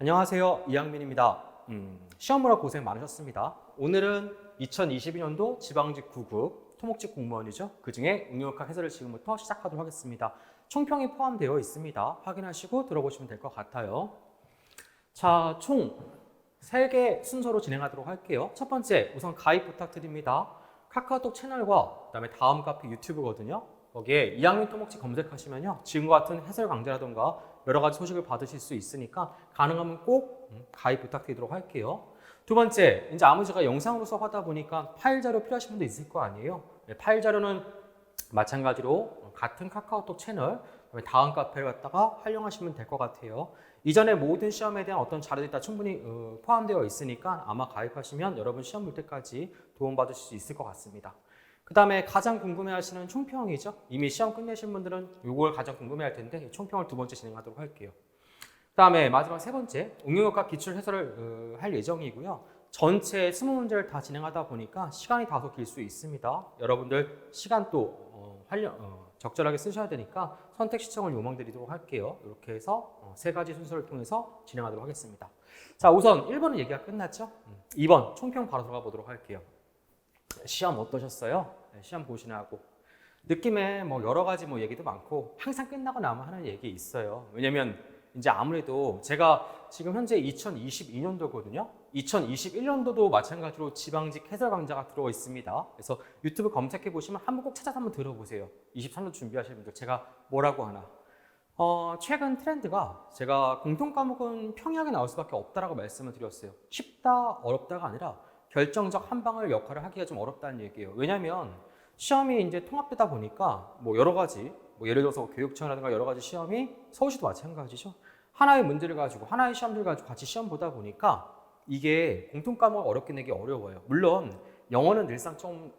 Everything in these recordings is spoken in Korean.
안녕하세요. 이양민입니다. 시험 보라 고생 많으셨습니다. 오늘은 2022년도 지방직 9급 토목직 공무원이죠. 그중에 응용역학 해설을 지금부터 시작하도록 하겠습니다. 총평이 포함되어 있습니다. 확인하시고 들어보시면 될 것 같아요. 자, 총 3개 순서로 진행하도록 할게요. 첫 번째, 우선 가입 부탁드립니다. 카카오톡 채널과 그다음에 다음 카페 유튜브거든요. 거기에 이양민 토목직 검색하시면요. 지금과 같은 해설 강좌라던가 여러 가지 소식을 받으실 수 있으니까 가능하면 꼭 가입 부탁드리도록 할게요. 두 번째, 이제 아무 제가 영상으로 수업하다 보니까 파일 자료 필요하신 분도 있을 거 아니에요. 파일 자료는 마찬가지로 같은 카카오톡 채널, 다음 카페를 갖다가 활용하시면 될 것 같아요. 이전에 모든 시험에 대한 어떤 자료들이 다 충분히 포함되어 있으니까 아마 가입하시면 여러분 시험 볼 때까지 도움받으실 수 있을 것 같습니다. 그 다음에 가장 궁금해하시는 총평이죠. 이미 시험 끝내신 분들은 이걸 가장 궁금해할 텐데 총평을 두 번째 진행하도록 할게요. 그 다음에 마지막 세 번째, 응용역학 기출 해설을 할 예정이고요. 전체 20문제를 다 진행하다 보니까 시간이 다소 길 수 있습니다. 여러분들 시간 또 적절하게 쓰셔야 되니까 선택 시청을 요청드리도록 할게요. 이렇게 해서 세 가지 순서를 통해서 진행하도록 하겠습니다. 자, 우선 1번은 얘기가 끝났죠. 2번 총평 바로 들어가 보도록 할게요. 시험 어떠셨어요? 시험 보시느라고 느낌에 뭐 여러 가지 뭐 얘기도 많고 항상 끝나고 나면 하는 얘기 있어요. 왜냐면 이제 아무래도 제가 지금 현재 2022년도거든요. 2021년도도 마찬가지로 지방직 해설 강좌가 들어와 있습니다. 그래서 유튜브 검색해 보시면 한번 꼭 찾아서 한번 들어보세요. 23년 준비하시는 분들 제가 뭐라고 하나. 최근 트렌드가 제가 공통 과목은 평이하게 나올 수밖에 없다라고 말씀을 드렸어요. 쉽다, 어렵다가 아니라 결정적 한 방을 역할을 하기가 좀 어렵다는 얘기예요. 왜냐하면 시험이 이제 통합되다 보니까 뭐 여러 가지, 뭐 예를 들어서 교육청이라든가 여러 가지 시험이 서울시도 마찬가지죠. 하나의 문제를 가지고 하나의 시험들 가지고 같이 시험 보다 보니까 이게 공통 과목을 어렵게 내기 어려워요. 물론 영어는 늘상 좀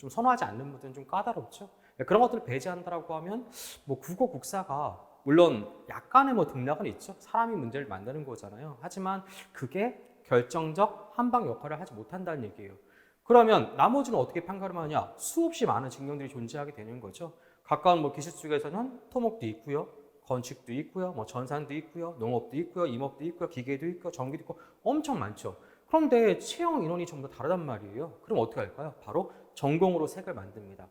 선호하지 않는 분들은 좀 까다롭죠. 그런 것들을 배제한다라고 하면 뭐 국어, 국사가 물론 약간의 뭐 등락은 있죠. 사람이 문제를 만드는 거잖아요. 하지만 그게 결정적 한방 역할을 하지 못한다는 얘기예요. 그러면 나머지는 어떻게 판가름하냐? 수없이 많은 직명들이 존재하게 되는 거죠. 가까운 뭐 기술 쪽에서는 토목도 있고요, 건축도 있고요, 뭐 전산도 있고요, 농업도 있고요, 임업도 있고요, 기계도 있고, 전기도 있고 엄청 많죠. 그런데 채용 인원이 전부 다 다르단 말이에요. 그럼 어떻게 할까요? 바로 전공으로 색을 만듭니다.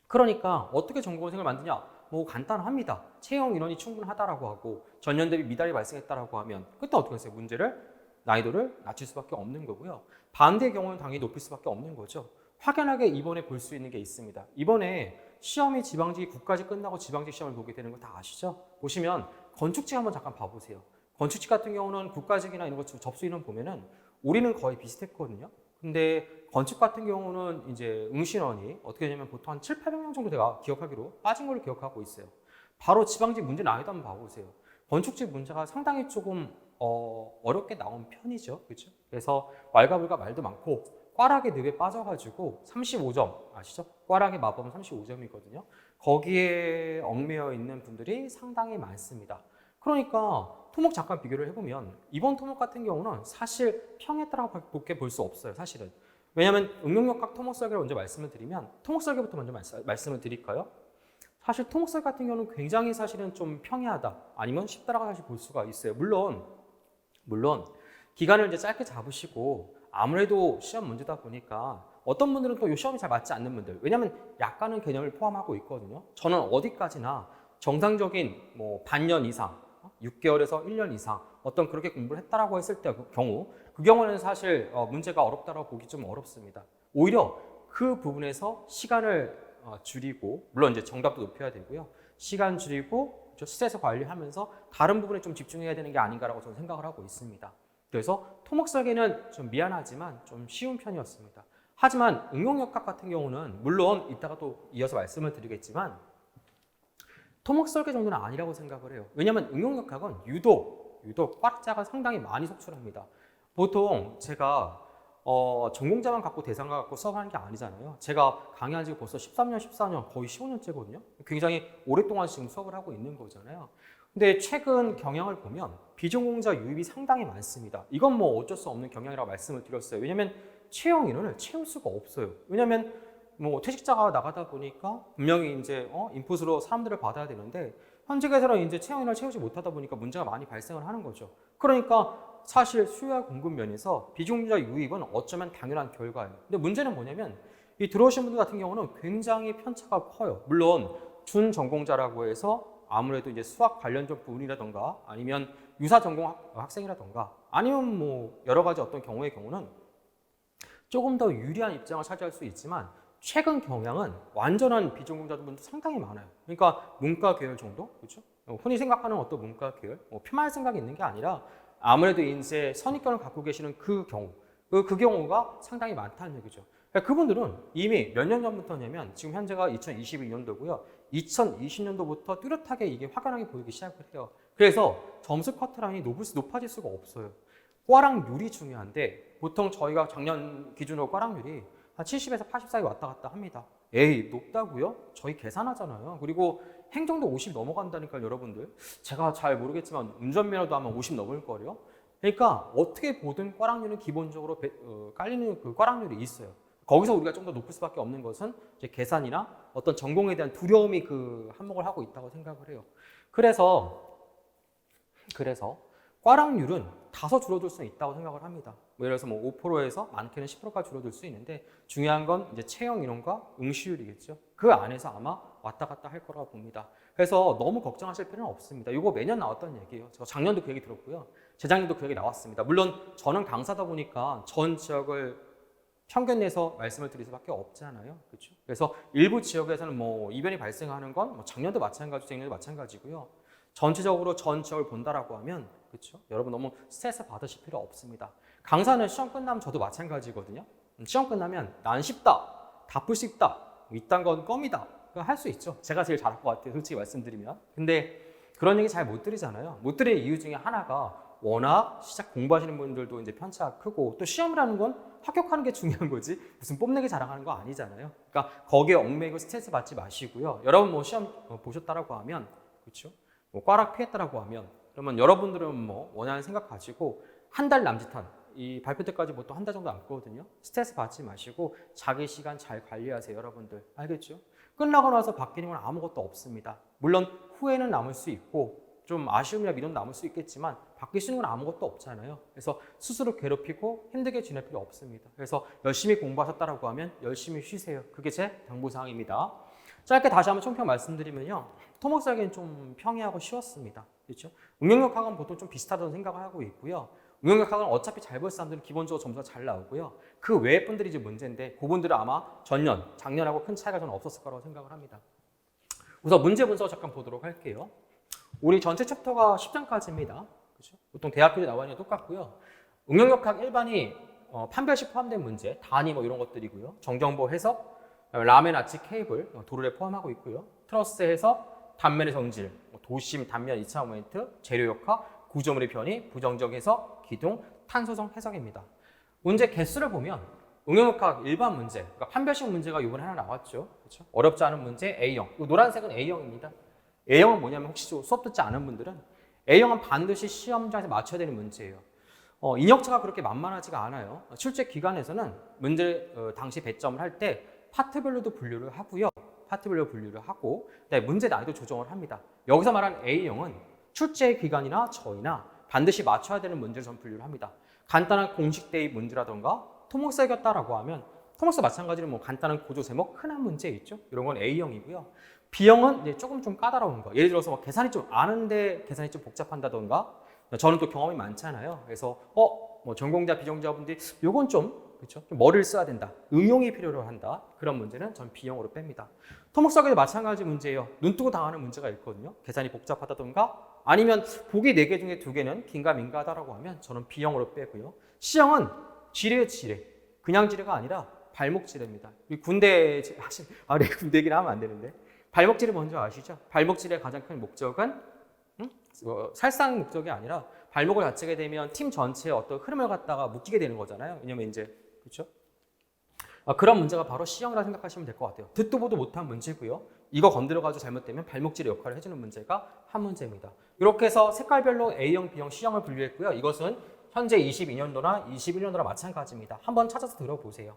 그러니까 어떻게 전공으로 색을 만드냐? 뭐 간단합니다. 채용 인원이 충분하다라고 하고 전년 대비 미달이 발생했다라고 하면 그때 어떻게 하세요? 문제를 난이도를 낮출 수밖에 없는 거고요. 반대의 경우는 당연히 높일 수밖에 없는 거죠. 확연하게 이번에 볼 수 있는 게 있습니다. 이번에 시험이 지방직이 국가직 끝나고 지방직 시험을 보게 되는 거 다 아시죠? 보시면 건축직 한번 잠깐 봐보세요. 건축직 같은 경우는 국가직이나 이런 거 접수 인원 보면은 우리는 거의 비슷했거든요. 근데 건축 같은 경우는 이제 응시인원이 어떻게 되냐면 보통 한 7, 800명 정도 제가 기억하기로 빠진 걸로 기억하고 있어요. 바로 지방직 문제 난이도 한번 봐보세요. 건축직 문제가 상당히 조금 어렵게 나온 편이죠. 그렇죠? 그래서 왈가불가 말도 많고 꽈락의 늪에 빠져가지고 35점 아시죠? 꽈락의 마법은 35점이거든요. 거기에 얽매여 있는 분들이 상당히 많습니다. 그러니까 토목 잠깐 비교를 해보면 이번 토목 같은 경우는 사실 평에 따라밖에 볼 수 없어요. 사실은. 왜냐하면 응용역학 토목 설계를 먼저 말씀을 드리면 토목 설계부터 먼저 말씀을 드릴까요? 사실 토목 설계 같은 경우는 굉장히 사실은 좀 평이하다 아니면 쉽다라고 사실 볼 수가 있어요. 물론 기간을 이제 짧게 잡으시고 아무래도 시험 문제다 보니까 어떤 분들은 또 이 시험이 잘 맞지 않는 분들 왜냐하면 약간은 개념을 포함하고 있거든요. 저는 어디까지나 정상적인 뭐 반년 이상 6개월에서 1년 이상 어떤 그렇게 공부를 했다라고 했을 때 그 경우는 사실 문제가 어렵다라고 보기 좀 어렵습니다. 오히려 그 부분에서 시간을 줄이고 물론 이제 정답도 높여야 되고요. 시간 줄이고 스트레스 관리하면서 다른 부분에 좀 집중해야 되는 게 아닌가라고 저는 생각을 하고 있습니다. 그래서 토목 설계는 좀 미안하지만 좀 쉬운 편이었습니다. 하지만 응용역학 같은 경우는 물론 이따가 또 이어서 말씀을 드리겠지만 토목 설계 정도는 아니라고 생각을 해요. 왜냐하면 응용역학은 유독 과학자가 상당히 많이 속출합니다. 보통 제가 전공자만 갖고 대상과 갖고 수업하는 게 아니잖아요. 제가 강의한 지 벌써 13년, 14년, 거의 15년째거든요. 굉장히 오랫동안 지금 수업을 하고 있는 거잖아요. 근데 최근 경향을 보면 비전공자 유입이 상당히 많습니다. 이건 뭐 어쩔 수 없는 경향이라고 말씀을 드렸어요. 왜냐하면 채용 인원을 채울 수가 없어요. 왜냐하면 뭐 퇴직자가 나가다 보니까 분명히 이제 인풋으로 사람들을 받아야 되는데 현직 회사는 이제 채용인을 채우지 못하다 보니까 문제가 많이 발생을 하는 거죠. 그러니까 사실 수요와 공급 면에서 비중자 유입은 어쩌면 당연한 결과예요. 근데 문제는 뭐냐면 이 들어오신 분들 같은 경우는 굉장히 편차가 커요. 물론 준전공자라고 해서 아무래도 이제 수학 관련적 부분이라던가 아니면 유사 전공 학생이라던가 아니면 뭐 여러 가지 어떤 경우의 경우는 조금 더 유리한 입장을 차지할 수 있지만 최근 경향은 완전한 비전공자분도 상당히 많아요. 그러니까 문과 계열 정도, 그렇죠? 흔히 생각하는 어떤 문과 계열, 표만할 생각이 있는 게 아니라 아무래도 이제 선입견을 갖고 계시는 그 경우, 그 경우가 상당히 많다는 얘기죠. 그러니까 그분들은 이미 몇 년 전부터냐면 지금 현재가 2022년도고요. 2020년도부터 뚜렷하게 이게 확연하게 보이기 시작을 해요. 그래서 점수 커트라인이 높아질 수가 없어요. 꽈락률이 중요한데 보통 저희가 작년 기준으로 꽈락률이 한 70에서 80 사이 왔다 갔다 합니다. 에이, 높다고요? 저희 계산하잖아요. 그리고 행정도 50 넘어간다니까요, 여러분들. 제가 잘 모르겠지만 운전면허도 아마 50 넘을 거예요. 그러니까 어떻게 보든 꽈락률은 기본적으로 깔리는 그 꽈락률이 있어요. 거기서 우리가 좀 더 높을 수밖에 없는 것은 이제 계산이나 어떤 전공에 대한 두려움이 그 한몫을 하고 있다고 생각을 해요. 그래서 꽈락률은 다소 줄어들 수 있다고 생각을 합니다. 예를 들어서 뭐 5%에서 많게는 10%까지 줄어들 수 있는데 중요한 건 이제 채용 인원과 응시율이겠죠. 그 안에서 아마 왔다 갔다 할 거라고 봅니다. 그래서 너무 걱정하실 필요는 없습니다. 이거 매년 나왔던 얘기예요. 제가 작년도 그 얘기 들었고요. 재작년도 그 얘기 나왔습니다. 물론 저는 강사다 보니까 전 지역을 평균 내서 말씀을 드릴 수밖에 없잖아요. 그렇죠? 그래서 일부 지역에서는 뭐 이변이 발생하는 건 뭐 작년도 마찬가지고 작년도 마찬가지고요. 전체적으로 전 지역을 본다라고 하면 그렇죠? 여러분 너무 스트레스 받으실 필요 없습니다. 강사는 시험 끝나면 저도 마찬가지거든요. 시험 끝나면 난 쉽다, 다 풀 수 있다, 이딴 건 껌이다. 할 수 있죠. 제가 제일 잘할 것 같아요. 솔직히 말씀드리면. 근데 그런 얘기 잘 못 드리잖아요. 못 드릴 이유 중에 하나가 워낙 시작 공부하시는 분들도 이제 편차가 크고 또 시험이라는 건 합격하는 게 중요한 거지 무슨 뽐내기 자랑하는 거 아니잖아요. 그러니까 거기에 얽매이고 스트레스 받지 마시고요. 여러분 뭐 시험 보셨다라고 하면 그렇죠? 뭐 꽈락 피했다라고 하면 그러면 여러분들은 뭐 원하는 생각 가지고 한 달 남짓한 이 발표 때까지 보통 한 달 정도 남거든요. 스트레스 받지 마시고 자기 시간 잘 관리하세요, 여러분들. 알겠죠? 끝나고 나서 바뀌는 건 아무것도 없습니다. 물론 후회는 남을 수 있고 좀 아쉬움이나 미련 남을 수 있겠지만 바뀌시는 건 아무것도 없잖아요. 그래서 스스로 괴롭히고 힘들게 지낼 필요 없습니다. 그래서 열심히 공부하셨다라고 하면 열심히 쉬세요. 그게 제 당부사항입니다. 짧게 다시 한번 총평 말씀드리면요. 토목사기는 좀 평이하고 쉬웠습니다. 그렇죠? 응용력학은 보통 좀 비슷하다고 생각을 하고 있고요. 응용력학은 어차피 잘 볼 사람들은 기본적으로 점수가 잘 나오고요. 그 외의 분들이 이제 문제인데 그분들은 아마 전년, 작년하고 큰 차이가 저는 없었을 거라고 생각을 합니다. 우선 문제 분석 잠깐 보도록 할게요. 우리 전체 챕터가 10장까지입니다. 그렇죠? 보통 대학교에 나와 있는 게 똑같고요. 응용력학 일반이 판별식 포함된 문제, 단위 뭐 이런 것들이고요. 정정보 해석, 라멘 아치 케이블, 도르래 포함하고 있고요. 트러스 해석, 단면의 성질, 도심, 단면 2차 모멘트, 재료 역학, 구조물의 변이, 부정적 해석, 기둥, 탄소성 해석입니다. 문제 개수를 보면 응용력학 일반 문제, 그러니까 판별식 문제가 이번에 하나 나왔죠. 그렇죠? 어렵지 않은 문제 A형. 이 노란색은 A형입니다. A형은 뭐냐면 혹시 수업 듣지 않은 분들은 A형은 반드시 시험장에서 맞춰야 되는 문제예요. 인역차가 그렇게 만만하지가 않아요. 실제 기간에서는 문제 당시 배점을 할 때 파트별로도 분류를 하고요. 파트별로 분류를 하고 문제 난이도 조정을 합니다. 여기서 말하는 A형은 출제 기간이나 저희나 반드시 맞춰야 되는 문제를 전 분류를 합니다. 간단한 공식 대입 문제라던가 토목사기였다라고 하면 토목사 마찬가지로 뭐 간단한 고조 제목 흔한 문제 있죠. 이런 건 A형이고요. B형은 이제 조금 좀 까다로운 거. 예를 들어서 뭐 계산이 좀 아는데 계산이 좀 복잡한다던가. 저는 또 경험이 많잖아요. 그래서 뭐 전공자, 비전공자분들이 요건 좀 그렇죠? 좀 머리를 써야 된다. 응용이 필요로 한다. 그런 문제는 전 B형으로 뺍니다. 토목사기도 마찬가지 문제예요. 눈 뜨고 당하는 문제가 있거든요. 계산이 복잡하다던가 아니면 보기 4개 중에 2개는 긴가민가하다라고 하면 저는 B형으로 빼고요. C형은 지뢰. 그냥 지뢰가 아니라 발목 지뢰입니다. 군대 네, 군대 얘기를 하면 안 되는데. 발목 지뢰 먼저 아시죠? 발목 지뢰의 가장 큰 목적은 살상 목적이 아니라 발목을 다치게 되면 팀 전체의 어떤 흐름을 갖다가 묶이게 되는 거잖아요. 왜냐면 이제 그렇죠? 그런 문제가 바로 C형이라고 생각하시면 될 것 같아요. 듣도 보도 못한 문제고요. 이거 건드려가지고 잘못되면 발목 지뢰 역할을 해주는 문제가 한 문제입니다. 이렇게 해서 색깔별로 A형, B형, C형을 분류했고요. 이것은 현재 22년도나 21년도나 마찬가지입니다. 한번 찾아서 들어보세요.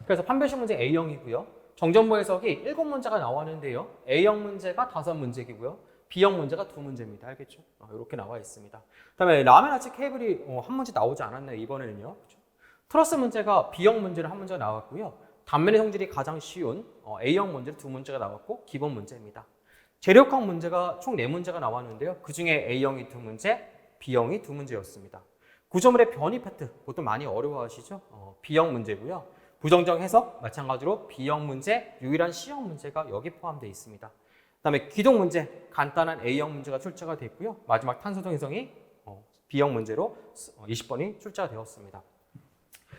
그래서 판별식 문제 A형이고요. 정정보 해석이 7문제가 나왔는데요. A형 문제가 5문제이고요. B형 문제가 2문제입니다. 알겠죠? 이렇게 나와 있습니다. 그다음에 라멘 아치 케이블이 한 문제 나오지 않았나요? 이번에는요. 그렇죠? 트러스 문제가 B형 문제는 한 문제가 나왔고요. 단면의 성질이 가장 쉬운 A형 문제는 2문제가 나왔고 기본 문제입니다. 재력학 문제가 총 4문제가 나왔는데요. 그중에 A형이 2문제, B형이 2문제였습니다. 구조물의 변이 파트 보통 많이 어려워하시죠? B형 문제고요. 부정적 해석 마찬가지로 B형 문제, 유일한 C형 문제가 여기 포함되어 있습니다. 그다음에 기동 문제 간단한 A형 문제가 출제가 됐고요. 마지막 탄소동 해성이 B형 문제로 20번이 출제가 되었습니다.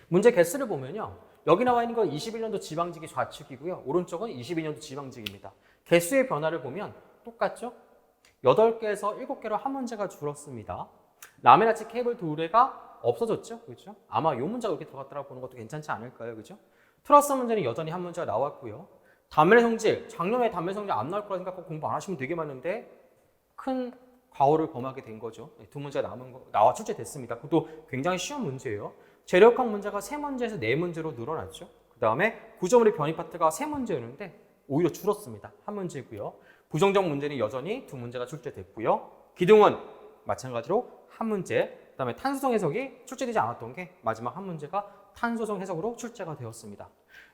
문제 개수를 보면요. 여기 나와 있는 건 21년도 지방직이 좌측이고요. 오른쪽은 22년도 지방직입니다. 개수의 변화를 보면 똑같죠? 8개에서 7개로 한 문제가 줄었습니다. 라멘 아치 케이블 2개가 없어졌죠? 그렇죠? 아마 이 문제가 이렇게 들어갔다고 보는 것도 괜찮지 않을까요? 그렇죠? 트러스 문제는 여전히 한 문제가 나왔고요. 단면의 성질, 작년에 단면의 성질 안 나올 거라 생각하고 공부 안 하시면 되게 많은데 큰 과오를 범하게 된 거죠. 2문제가 나와 출제됐습니다. 그것도 굉장히 쉬운 문제예요. 재력학 문제가 3문제에서 4문제로 늘어났죠. 그 다음에 구조물의 변이 파트가 3문제였는데 오히려 줄었습니다. 한 문제고요. 부정적 문제는 여전히 2문제가 출제됐고요. 기둥은 마찬가지로 한 문제, 그 다음에 탄소성 해석이 출제되지 않았던 게 마지막 한 문제가 탄소성 해석으로 출제가 되었습니다.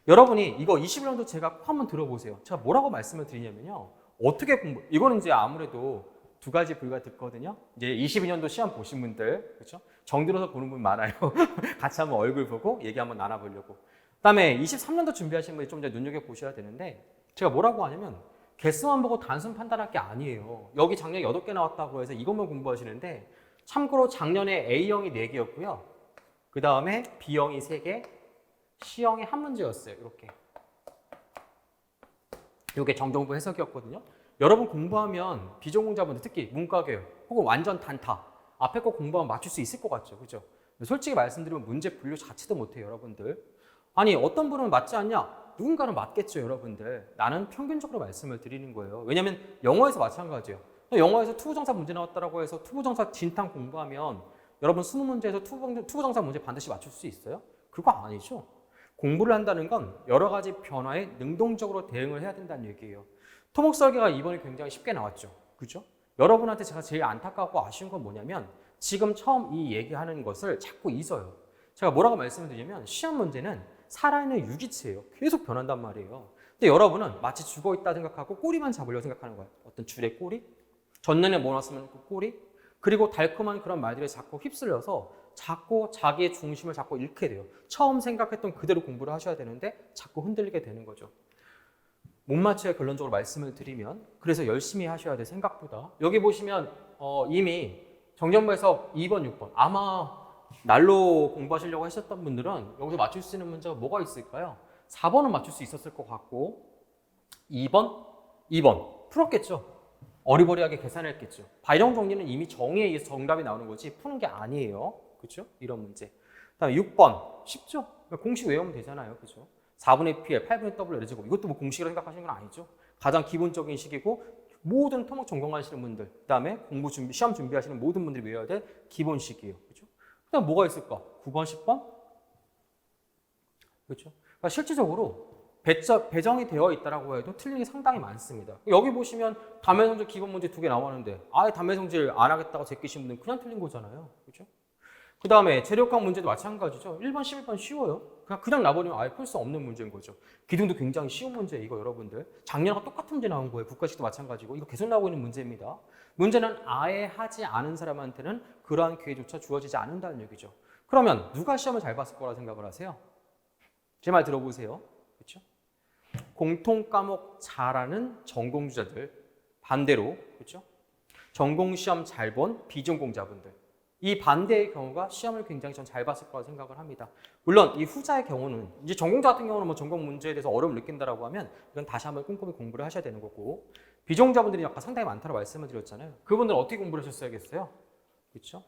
여러분이 이거 21년도 제가 꼭 한번 들어보세요. 제가 뭐라고 말씀을 드리냐면요. 어떻게 이거는 이제 아무래도 2가지 부위가 듣거든요. 이제 22년도 시험 보신 분들, 그렇죠? 정들어서 보는 분 많아요. 같이 한번 얼굴 보고 얘기 한번 나눠보려고. 그다음에 23년도 준비하시는 분이 좀 이제 눈여겨보셔야 되는데 제가 뭐라고 하냐면 개수만 보고 단순 판단할 게 아니에요. 여기 작년에 8개 나왔다고 해서 이것만 공부하시는데 참고로 작년에 A형이 4개였고요. 그 다음에 B형이 3개, C형이 한 문제였어요. 이렇게. 이게 정정부 해석이었거든요. 여러분 공부하면 비전공자분들 특히 문과계열 혹은 완전 단타 앞에 거 공부하면 맞출 수 있을 것 같죠. 그죠? 솔직히 말씀드리면 문제 분류 자체도 못해요. 여러분들. 아니 어떤 분은 맞지 않냐? 누군가는 맞겠죠. 여러분들. 나는 평균적으로 말씀을 드리는 거예요. 왜냐하면 영어에서 마찬가지예요. 영어에서 투부정사 문제 나왔다고 해서 투부정사 진탕 공부하면 여러분 20문제에서 투부정사 문제 반드시 맞출 수 있어요? 그거 아니죠. 공부를 한다는 건 여러 가지 변화에 능동적으로 대응을 해야 된다는 얘기예요. 토목 설계가 이번에 굉장히 쉽게 나왔죠. 그죠? 여러분한테 제가 제일 안타깝고 아쉬운 건 뭐냐면 지금 처음 이 얘기하는 것을 자꾸 잊어요. 제가 뭐라고 말씀을 드리냐면 시험 문제는 살아있는 유기체예요. 계속 변한단 말이에요. 근데 여러분은 마치 죽어있다 생각하고 꼬리만 잡으려고 생각하는 거예요. 어떤 줄의 꼬리? 전년에 뭐 나왔으면 그 꼬리? 그리고 달콤한 그런 말들에 자꾸 휩쓸려서 자꾸 자기의 중심을 자꾸 잃게 돼요. 처음 생각했던 그대로 공부를 하셔야 되는데 자꾸 흔들리게 되는 거죠. 못 맞춰야 결론적으로 말씀을 드리면 그래서 열심히 하셔야 돼. 생각보다 여기 보시면 이미 정전부에서 2번, 6번 아마 날로 공부하시려고 하셨던 분들은 여기서 맞출 수 있는 문제가 뭐가 있을까요? 4번은 맞출 수 있었을 것 같고 2번 풀었겠죠. 어리버리하게 계산했겠죠. 발령 정리는 이미 정의에 의해서 정답이 나오는 거지 푸는 게 아니에요. 그렇죠? 이런 문제. 그다음에 6번 쉽죠? 공식 외우면 되잖아요. 그렇죠? 4분의 PL, 8분의 WL 제곱 이것도 뭐 공식으로 생각하시는 건 아니죠. 가장 기본적인 식이고 모든 토목 전공하시는 분들, 그다음에 공부 준비, 시험 준비하시는 모든 분들이 외워야 될 기본식이에요. 그렇죠? 그다음 뭐가 있을까? 9번, 10번? 그렇죠? 그러니까 실질적으로 배정이 되어 있다라고 해도 틀린 게 상당히 많습니다. 여기 보시면 단면 성질 기본 문제 2개 나왔는데 아예 단면 성질 안 하겠다고 제끼신 분들은 그냥 틀린 거잖아요. 그렇죠? 그 다음에 재력학 문제도 마찬가지죠. 1번, 11번 쉬워요. 그냥 놔버리면 아예 풀 수 없는 문제인 거죠. 기둥도 굉장히 쉬운 문제예요. 이거 여러분들. 작년과 똑같은 문제 나온 거예요. 국가식도 마찬가지고. 이거 계속 나오고 있는 문제입니다. 문제는 아예 하지 않은 사람한테는 그러한 기회조차 주어지지 않는다는 얘기죠. 그러면 누가 시험을 잘 봤을 거라 생각을 하세요? 제 말 들어보세요. 그렇죠? 공통 과목 잘하는 전공주자들 반대로 그렇죠? 전공 시험 잘 본 비전공자분들 이 반대의 경우가 시험을 굉장히 전 잘 봤을 거라 생각을 합니다. 물론 이 후자의 경우는 이제 전공자 같은 경우는 뭐 전공 문제에 대해서 어려움을 느낀다라고 하면 이건 다시 한번 꼼꼼히 공부를 하셔야 되는 거고 비전공자분들이 아까 상당히 많다고 말씀을 드렸잖아요. 그분들은 어떻게 공부를 하셨어야겠어요? 그렇죠?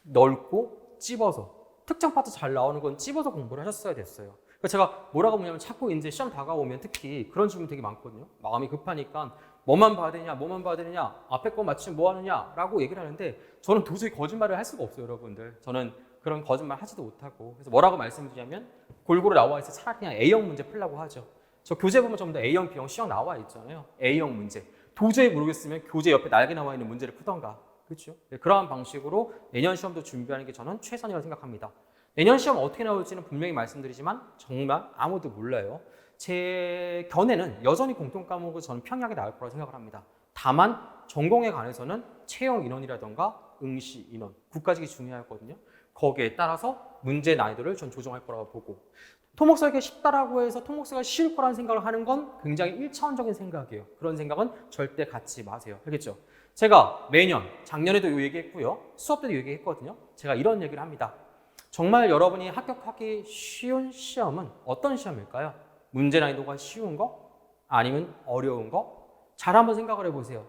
넓고 찝어서 특정 파트 잘 나오는 건 찝어서 공부를 하셨어야 됐어요. 그러니까 제가 뭐라고 보냐면 자꾸 이제 시험 다가오면 특히 그런 질문 되게 많거든요. 마음이 급하니까 뭐만 봐야 되느냐, 앞에 거 맞추면 뭐 하느냐라고 얘기를 하는데 저는 도저히 거짓말을 할 수가 없어요, 여러분들. 저는 그런 거짓말 하지도 못하고 그래서 뭐라고 말씀드리냐면 골고루 나와 있어 차라리 그냥 A형 문제 풀라고 하죠. 저 교재 보면 전부 다 A형, B형, C형 나와 있잖아요. A형 문제. 도저히 모르겠으면 교재 옆에 날개 나와 있는 문제를 푸던가. 그렇죠? 네, 그러한 방식으로 내년 시험도 준비하는 게 저는 최선이라고 생각합니다. 내년 시험 어떻게 나올지는 분명히 말씀드리지만 정말 아무도 몰라요. 제 견해는 여전히 공통 과목은 저는 평이하게 나올 거라고 생각을 합니다. 다만 전공에 관해서는 채용 인원이라던가 응시 인원, 국가직이 중요하거든요. 거기에 따라서 문제 난이도를 전 조정할 거라고 보고, 토목사가 쉽다라고 해서 토목사가 쉬울 거라는 생각을 하는 건 굉장히 1차원적인 생각이에요. 그런 생각은 절대 갖지 마세요. 알겠죠? 제가 매년, 작년에도 이 얘기했고요. 수업 때도 이 얘기했거든요. 제가 이런 얘기를 합니다. 정말 여러분이 합격하기 쉬운 시험은 어떤 시험일까요? 문제 난이도가 쉬운 거? 아니면 어려운 거? 잘 한번 생각을 해보세요.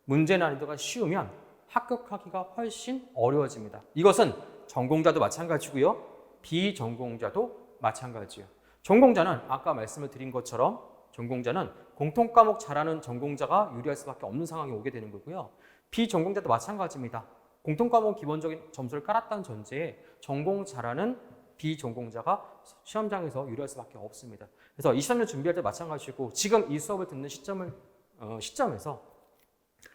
문제 난이도가 쉬우면 합격하기가 훨씬 어려워집니다. 이것은 전공자도 마찬가지고요. 비전공자도 마찬가지예요. 전공자는 아까 말씀을 드린 것처럼 전공자는 공통과목 잘하는 전공자가 유리할 수밖에 없는 상황이 오게 되는 거고요. 비전공자도 마찬가지입니다. 공통과목 기본적인 점수를 깔았다는 전제에 전공 잘하는 비전공자가 시험장에서 유리할 수밖에 없습니다. 그래서 23년 준비할 때 마찬가지고 지금 이 수업을 듣는 시점에서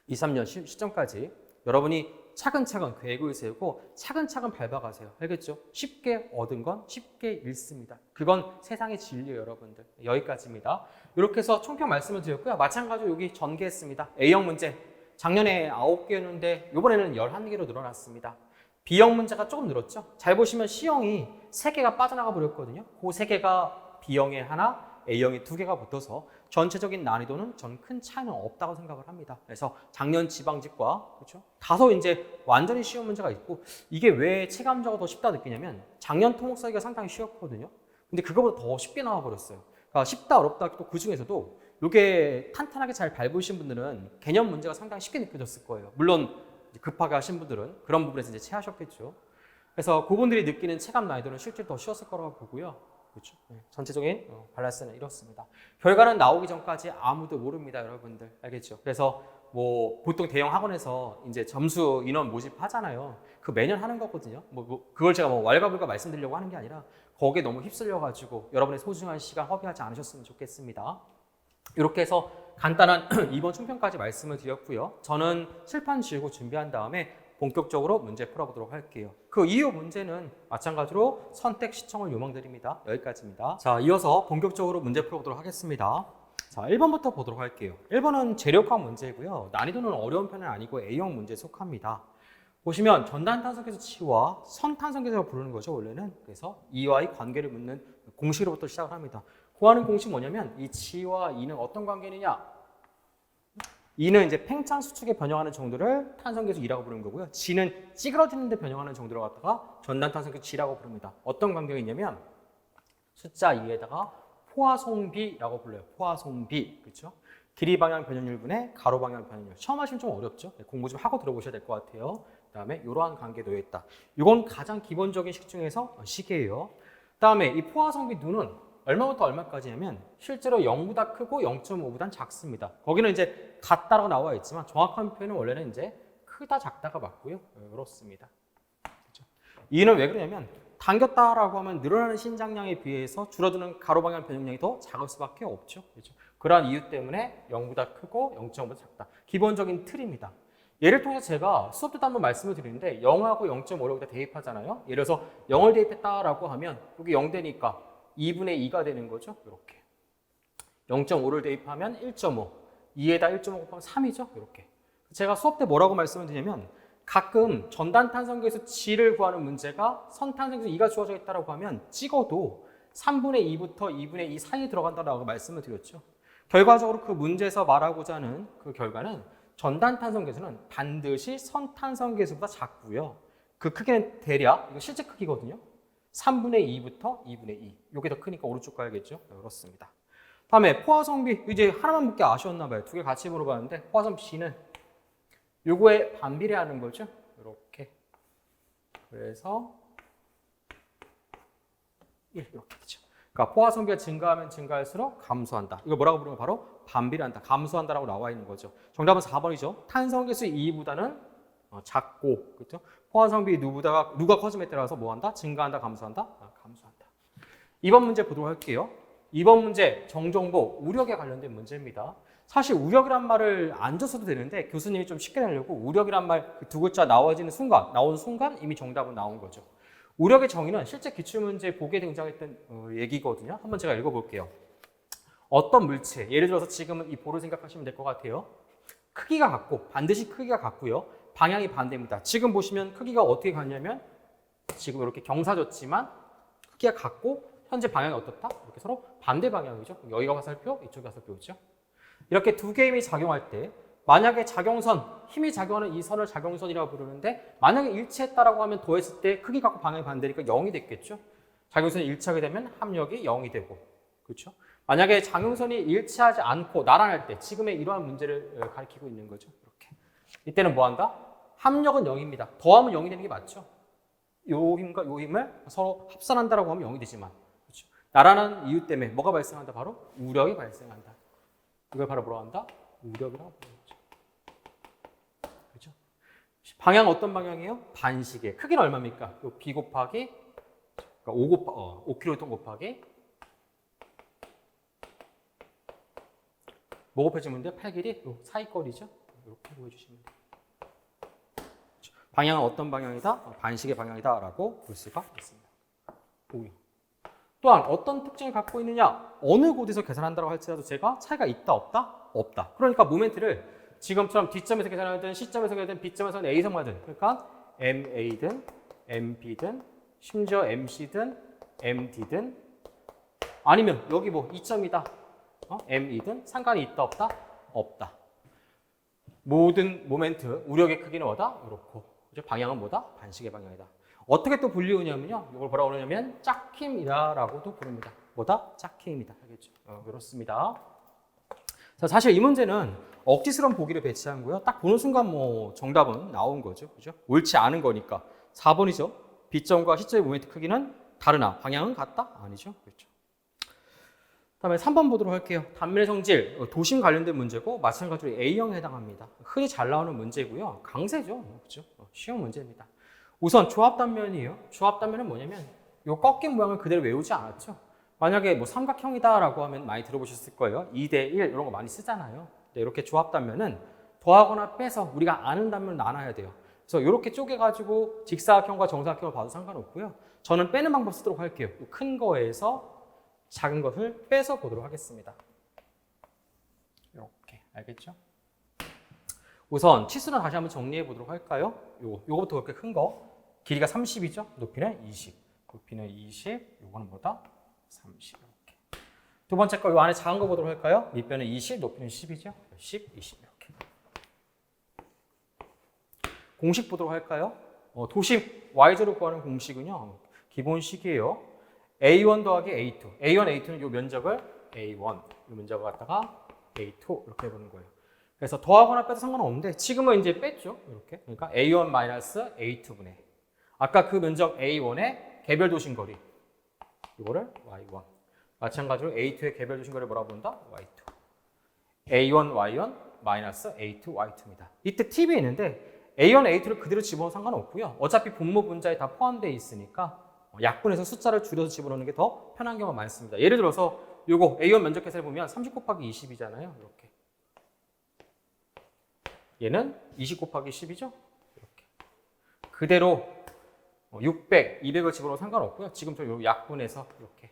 23년 시점까지 여러분이 차근차근 계획을 세우고 차근차근 밟아가세요. 알겠죠? 쉽게 얻은 건 쉽게 잃습니다. 그건 세상의 진리예요, 여러분들. 여기까지입니다. 이렇게 해서 총평 말씀을 드렸고요. 마찬가지로 여기 전개했습니다. A형 문제. 작년에 9개였는데 이번에는 11개로 늘어났습니다. B형 문제가 조금 늘었죠? 잘 보시면 C형이 3개가 빠져나가 버렸거든요. 그 3개가 B형에 하나, A형이 2개가 붙어서 전체적인 난이도는 전 큰 차이는 없다고 생각을 합니다. 그래서 작년 지방직과 그렇죠? 다소 이제 완전히 쉬운 문제가 있고, 이게 왜 체감적으로 더 쉽다 느끼냐면 작년 토목사기가 상당히 쉬웠거든요. 근데 그거보다 더 쉽게 나와 버렸어요. 그러니까 쉽다 어렵다 또 그 중에서도 이게 탄탄하게 잘 밟으신 분들은 개념 문제가 상당히 쉽게 느껴졌을 거예요. 물론 급하게 하신 분들은 그런 부분에서 이제 체하셨겠죠. 그래서 그분들이 느끼는 체감 난이도는 실제로 더 쉬웠을 거라고 보고요. 그렇죠? 네, 전체적인 밸런스는 이렇습니다. 결과는 나오기 전까지 아무도 모릅니다, 여러분들. 알겠죠? 그래서 뭐 보통 대형 학원에서 이제 점수 인원 모집하잖아요. 그 매년 하는 거거든요. 그걸 제가 왈가불가 말씀드리려고 하는 게 아니라 거기에 너무 휩쓸려 가지고 여러분의 소중한 시간 허비하지 않으셨으면 좋겠습니다. 이렇게 해서 간단한 이번 총평까지 말씀을 드렸고요. 저는 칠판 지우고 준비한 다음에 본격적으로 문제 풀어보도록 할게요. 그 이후 문제는 마찬가지로 선택 시청을 요망드립니다. 여기까지입니다. 자, 이어서 본격적으로 문제 풀어보도록 하겠습니다. 자, 1번부터 보도록 할게요. 1번은 재료학 문제고요. 난이도는 어려운 편은 아니고 A형 문제에 속합니다. 보시면 전단탄성계수 치와 선탄성계수라고 부르는 거죠, 원래는. 그래서 이와의 관계를 묻는 공식으로부터 시작을 합니다. 구하는 공식 뭐냐면 이 치와 이는 어떤 관계느냐? 이는 이제 팽창 수축에 변형하는 정도를 탄성계수 2라고 부르는 거고요. 지는 찌그러지는 데 변형하는 정도를 갖다가 전단탄성계수 G라고 부릅니다. 어떤 관계가 있냐면 숫자 2에다가 포화송비라고 불러요. 포화송비. 그렇죠? 길이 방향 변형률분의 가로 방향 변형률. 처음 하시면 좀 어렵죠? 공부 좀 하고 들어보셔야 될 것 같아요. 그다음에 이러한 관계에 놓여 있다. 이건 가장 기본적인 식 중에서 식이에요. 그다음에 이 포화송비 누는 얼마부터 얼마까지냐면 실제로 0보다 크고 0.5보다 작습니다. 거기는 이제 같다라고 나와 있지만 정확한 표현은 원래는 이제 크다 작다가 맞고요. 그렇습니다. 그렇죠? 이는 왜 그러냐면 당겼다라고 하면 늘어나는 신장량에 비해서 줄어드는 가로 방향 변형량이 더 작을 수밖에 없죠. 그렇죠? 그러한 이유 때문에 0보다 크고 0.5보다 작다. 기본적인 틀입니다. 예를 통해서 제가 수업 때도 한번 말씀을 드리는데 0하고 0.5를 여기다 대입하잖아요. 예를 들어서 0을 대입했다라고 하면 여기 0 되니까 2분의 2가 되는 거죠. 이렇게 0.5를 대입하면 1.5, 2에다 1.5 곱하면 3이죠. 이렇게 제가 수업 때 뭐라고 말씀을 드리냐면 가끔 전단탄성계수 G를 구하는 문제가 선탄성계수 2가 주어져 있다고 하면 찍어도 3분의 2부터 2분의 2 사이에 들어간다고 말씀을 드렸죠. 결과적으로 그 문제에서 말하고자 하는 그 결과는 전단탄성계수는 반드시 선탄성계수보다 작고요. 그 크기는 대략 이거 실제 크기거든요. 3분의 2부터 2분의 2. 이게 더 크니까 오른쪽 가야겠죠? 그렇습니다. 다음에 포화성비. 이제 하나만 묻게 아쉬웠나 봐요. 2개 같이 물어봤는데 포화성 B는 요거에 반비례하는 거죠. 이렇게. 그래서 1 이렇게 되죠. 그러니까 포화성비가 증가하면 증가할수록 감소한다. 이거 뭐라고 부르면 바로 반비례한다. 감소한다라고 나와 있는 거죠. 정답은 4번이죠. 탄성계수 2보다는 작고, 그렇죠? 포화성비 누가 커짐에 따라서 뭐 한다? 증가한다, 감소한다? 감소한다. 2번 문제 보도록 할게요. 2번 문제 정정보 우력에 관련된 문제입니다. 사실 우력이란 말을 안 줬어도 되는데 교수님이 좀 쉽게 내려고 우력이란 말 두 글자 나오는 순간 이미 정답은 나온 거죠. 우력의 정의는 실제 기출문제 보기에 등장했던 얘기거든요. 한번 제가 읽어볼게요. 어떤 물체, 예를 들어서 지금은 이 볼을 생각하시면 될 것 같아요. 크기가 같고 반드시 크기가 같고요. 방향이 반대입니다. 지금 보시면 크기가 어떻게 같냐면 지금 이렇게 경사졌지만 크기가 같고 현재 방향이 어떻다? 이렇게 서로 반대 방향이죠. 여기가 화살표, 이쪽이 화살표죠. 이렇게 두 개의 힘이 작용할 때 만약에 작용선, 힘이 작용하는 이 선을 작용선이라고 부르는데 만약에 일치했다라고 하면 더했을 때 크기 같고 방향이 반대니까 0이 됐겠죠. 작용선이 일치하게 되면 합력이 0이 되고 그렇죠. 만약에 작용선이 일치하지 않고 나란할 때 지금의 이러한 문제를 가리키고 있는 거죠. 이렇게. 이때는 뭐 한다? 합력은 0입니다. 더하면 0이 되는 게 맞죠. 요 힘과 요 힘을 서로 합산한다라고 하면 0이 되지만 그렇죠. 나란한 이유 때문에 뭐가 발생한다? 바로 우력이 발생한다. 이걸 바로 뭐라고 한다? 우력이라고 부르는 거죠. 그렇죠? 방향 어떤 방향이에요? 반시계. 크기는 얼마입니까? 요 b 곱하기 그러니까 5km 곱하기 뭐 곱해주면 돼요? 팔 길이 요 사이거리죠. 이렇게 보여주시면 돼요. 방향은 어떤 방향이다? 반시계 방향이다라고 볼 수가 있습니다. 또한 어떤 특징을 갖고 있느냐? 어느 곳에서 계산한다고 할지라도 제가 차이가 있다 없다? 없다. 그러니까 모멘트를 지금처럼 D점에서 계산하든 C점에서 계산하든 B점에서는 A선 하든 그러니까 MA든 MB든 심지어 MC든 MD든 아니면 여기 뭐 2점이다. ME든 상관이 있다 없다? 없다. 모든 모멘트 우력의 크기는 뭐다? 이렇고 방향은 뭐다? 반시계 방향이다. 어떻게 또 불리우냐면요. 이걸 뭐라고 그러냐면 짝힘이다라고도 부릅니다. 뭐다? 짝힘이다. 알겠죠? 그렇습니다. 자, 사실 이 문제는 억지스러운 보기를 배치한 거고요. 딱 보는 순간 뭐 정답은 나온 거죠. 그죠? 옳지 않은 거니까. 4번이죠. B점과 C점의 모멘트 크기는 다르나 방향은 같다? 아니죠. 그렇죠. 그다음에 3번 보도록 할게요. 단면의 성질, 도심 관련된 문제고 마찬가지로 A형에 해당합니다. 흔히 잘 나오는 문제고요. 강세죠. 그렇죠? 쉬운 문제입니다. 우선 조합 단면이에요. 조합 단면은 뭐냐면 이 꺾인 모양을 그대로 외우지 않았죠. 만약에 뭐 삼각형이다라고 하면 많이 들어보셨을 거예요. 2대1 이런 거 많이 쓰잖아요. 네, 이렇게 조합 단면은 더하거나 빼서 우리가 아는 단면을 나눠야 돼요. 그래서 이렇게 쪼개가지고 직사각형과 정사각형을 봐도 상관없고요. 저는 빼는 방법 쓰도록 할게요. 큰 거에서 작은 것을 빼서 보도록 하겠습니다. 이렇게 알겠죠? 우선 치수는 다시 한번 정리해 보도록 할까요? 요거부터 그렇게 큰 거. 길이가 30이죠? 높이는 20. 높이는 20. 요거는 뭐다? 30. 이렇게. 두 번째 거 요 안에 작은 거 보도록 할까요? 밑변은 20, 높이는 10이죠? 10, 20 이렇게. 공식 보도록 할까요? 도심 y좌를 구하는 공식은요. 기본식이에요. A1 더하기 A2. A1, A2는 요 면적을 A1. 요 면적을 갖다가 A2 이렇게 해보는 거예요. 그래서 더하거나 빼도 상관없는데 지금은 이제 뺐죠. 이렇게. 그러니까 A1 마이너스 A2분의 아까 그 면적 A1의 개별 도심거리 이거를 Y1 마찬가지로 A2의 개별 도심거리를 뭐라고 본다? Y2 A1 Y1 마이너스 A2 Y2입니다. 이때 팁이 있는데 A1, A2를 그대로 집어넣어도 상관없고요. 어차피 분모 분자에 다 포함되어 있으니까 약분해서 숫자를 줄여서 집어넣는 게 더 편한 경우가 많습니다. 예를 들어서 요거 A1 면적 계산을 보면 30 곱하기 20이잖아요. 이렇게. 얘는 20 곱하기 10이죠? 이렇게. 그대로 600, 200을 집어넣어도 상관없고요. 지금 저 약분해서 이렇게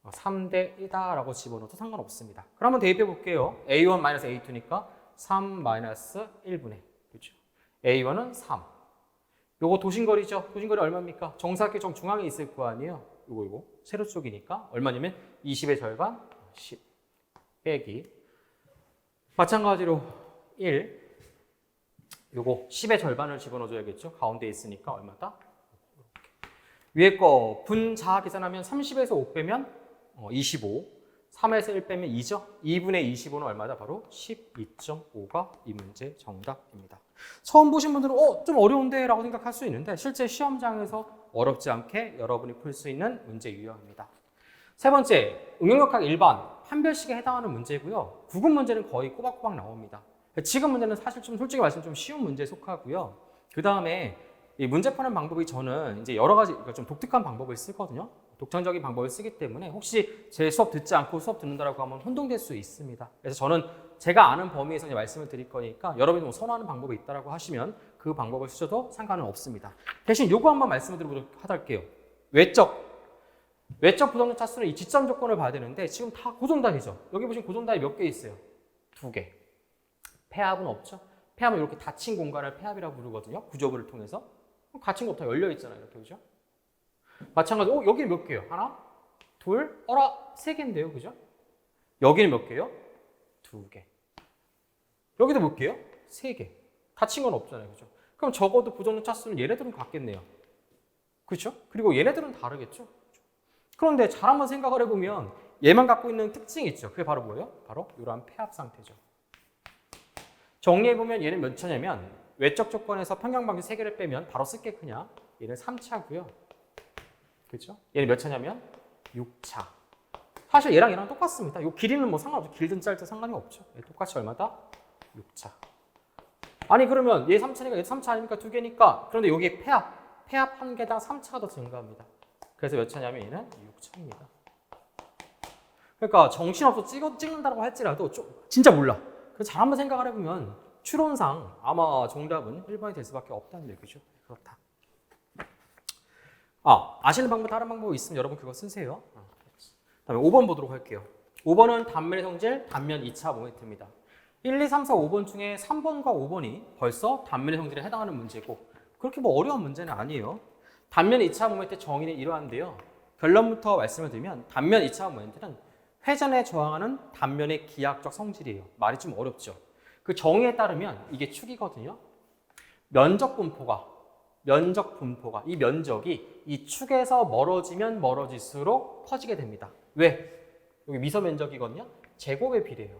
3대 1다라고 집어넣어도 상관없습니다. 그럼 한번 대입해 볼게요. A1 마이너스 A2니까 3 마이너스 1분의 그렇죠? A1은 3. 요거 도심거리죠? 도심거리 얼마입니까? 정사각형 정중앙에 있을 거 아니에요? 요거 세로 쪽이니까 얼마냐면 20의 절반 10 빼기 마찬가지로 1 요거 10의 절반을 집어넣어줘야겠죠? 가운데 있으니까 얼마다? 이렇게. 위에 거 분자 계산하면 30에서 5 빼면 25 3에서 1 빼면 2죠? 2분의 25는 얼마다? 바로 12.5가 이 문제 정답입니다. 처음 보신 분들은 좀 어려운데 라고 생각할 수 있는데 실제 시험장에서 어렵지 않게 여러분이 풀 수 있는 문제 유형입니다. 세 번째, 응용역학 일반 판별식에 해당하는 문제고요. 구분 문제는 거의 꼬박꼬박 나옵니다. 지금 문제는 사실 좀 솔직히 말씀 좀 쉬운 문제에 속하고요. 그 다음에 이 문제 푸는 방법이 저는 이제 여러 가지 좀 독특한 방법을 쓰거든요. 독창적인 방법을 쓰기 때문에 혹시 제 수업 듣지 않고 수업 듣는다라고 하면 혼동될 수 있습니다. 그래서 저는 제가 아는 범위에서 이제 말씀을 드릴 거니까 여러분이 뭐 선호하는 방법이 있다라고 하시면 그 방법을 쓰셔도 상관은 없습니다. 대신 요거 한번 말씀을 드리도록 할게요. 외적 부동력 차수는 이 지점 조건을 봐야 되는데 지금 다 고정단위죠. 여기 보시면 고정단위 몇 개 있어요? 2개. 폐합은 없죠. 폐합은 이렇게 닫힌 공간을 폐합이라고 부르거든요. 구조부를 통해서. 닫힌 것부터 열려 있잖아요. 이렇게 그죠? 마찬가지로 여기는 몇 개요? 하나, 둘, 세 개인데요. 그죠? 여기는 몇 개요? 2개. 여기도 몇 개요? 3개. 닫힌 건 없잖아요. 그죠? 그럼 적어도 부정력 차수는 얘네들은 같겠네요. 그렇죠? 그리고 얘네들은 다르겠죠? 그런데 잘 한번 생각을 해보면 얘만 갖고 있는 특징이 있죠. 그게 바로 뭐예요? 바로 이러한 폐합 상태죠. 정리해보면 얘는 몇 차냐면 외적 조건에서 평경방지 3개를 빼면 바로 쓸게 그냥 얘는 3차고요. 그렇죠? 얘는 몇 차냐면 6차. 사실 얘랑 똑같습니다. 이 길이는 뭐 상관없죠. 길든 짧든 상관이 없죠. 똑같이 얼마다? 6차. 아니 그러면 얘 3차니까 얘 3차 아닙니까? 2개니까. 그런데 여기 폐합 한 개당 3차가 더 증가합니다. 그래서 몇 차냐면 얘는 6차입니다. 그러니까 정신없어 찍는다고 할지라도 진짜 몰라. 그래서 잘 한번 생각을 해보면 추론상 아마 정답은 1번이 될 수밖에 없다는 얘기죠. 그렇다. 아시는 방법 다른 방법이 있으면 여러분 그거 쓰세요. 다음에 5번 보도록 할게요. 5번은 단면의 성질 단면 2차 모멘트입니다. 1, 2, 3, 4, 5번 중에 3번과 5번이 벌써 단면의 성질에 해당하는 문제고 그렇게 뭐 어려운 문제는 아니에요. 단면 2차 모멘트의 정의는 이러한데요. 결론부터 말씀을 드리면 단면 2차 모멘트는 회전에 저항하는 단면의 기하학적 성질이에요. 말이 좀 어렵죠. 그 정의에 따르면 이게 축이거든요. 면적 분포가 이 면적이 이 축에서 멀어지면 멀어질수록 커지게 됩니다. 왜? 여기 미서 면적이거든요. 제곱에 비례해요.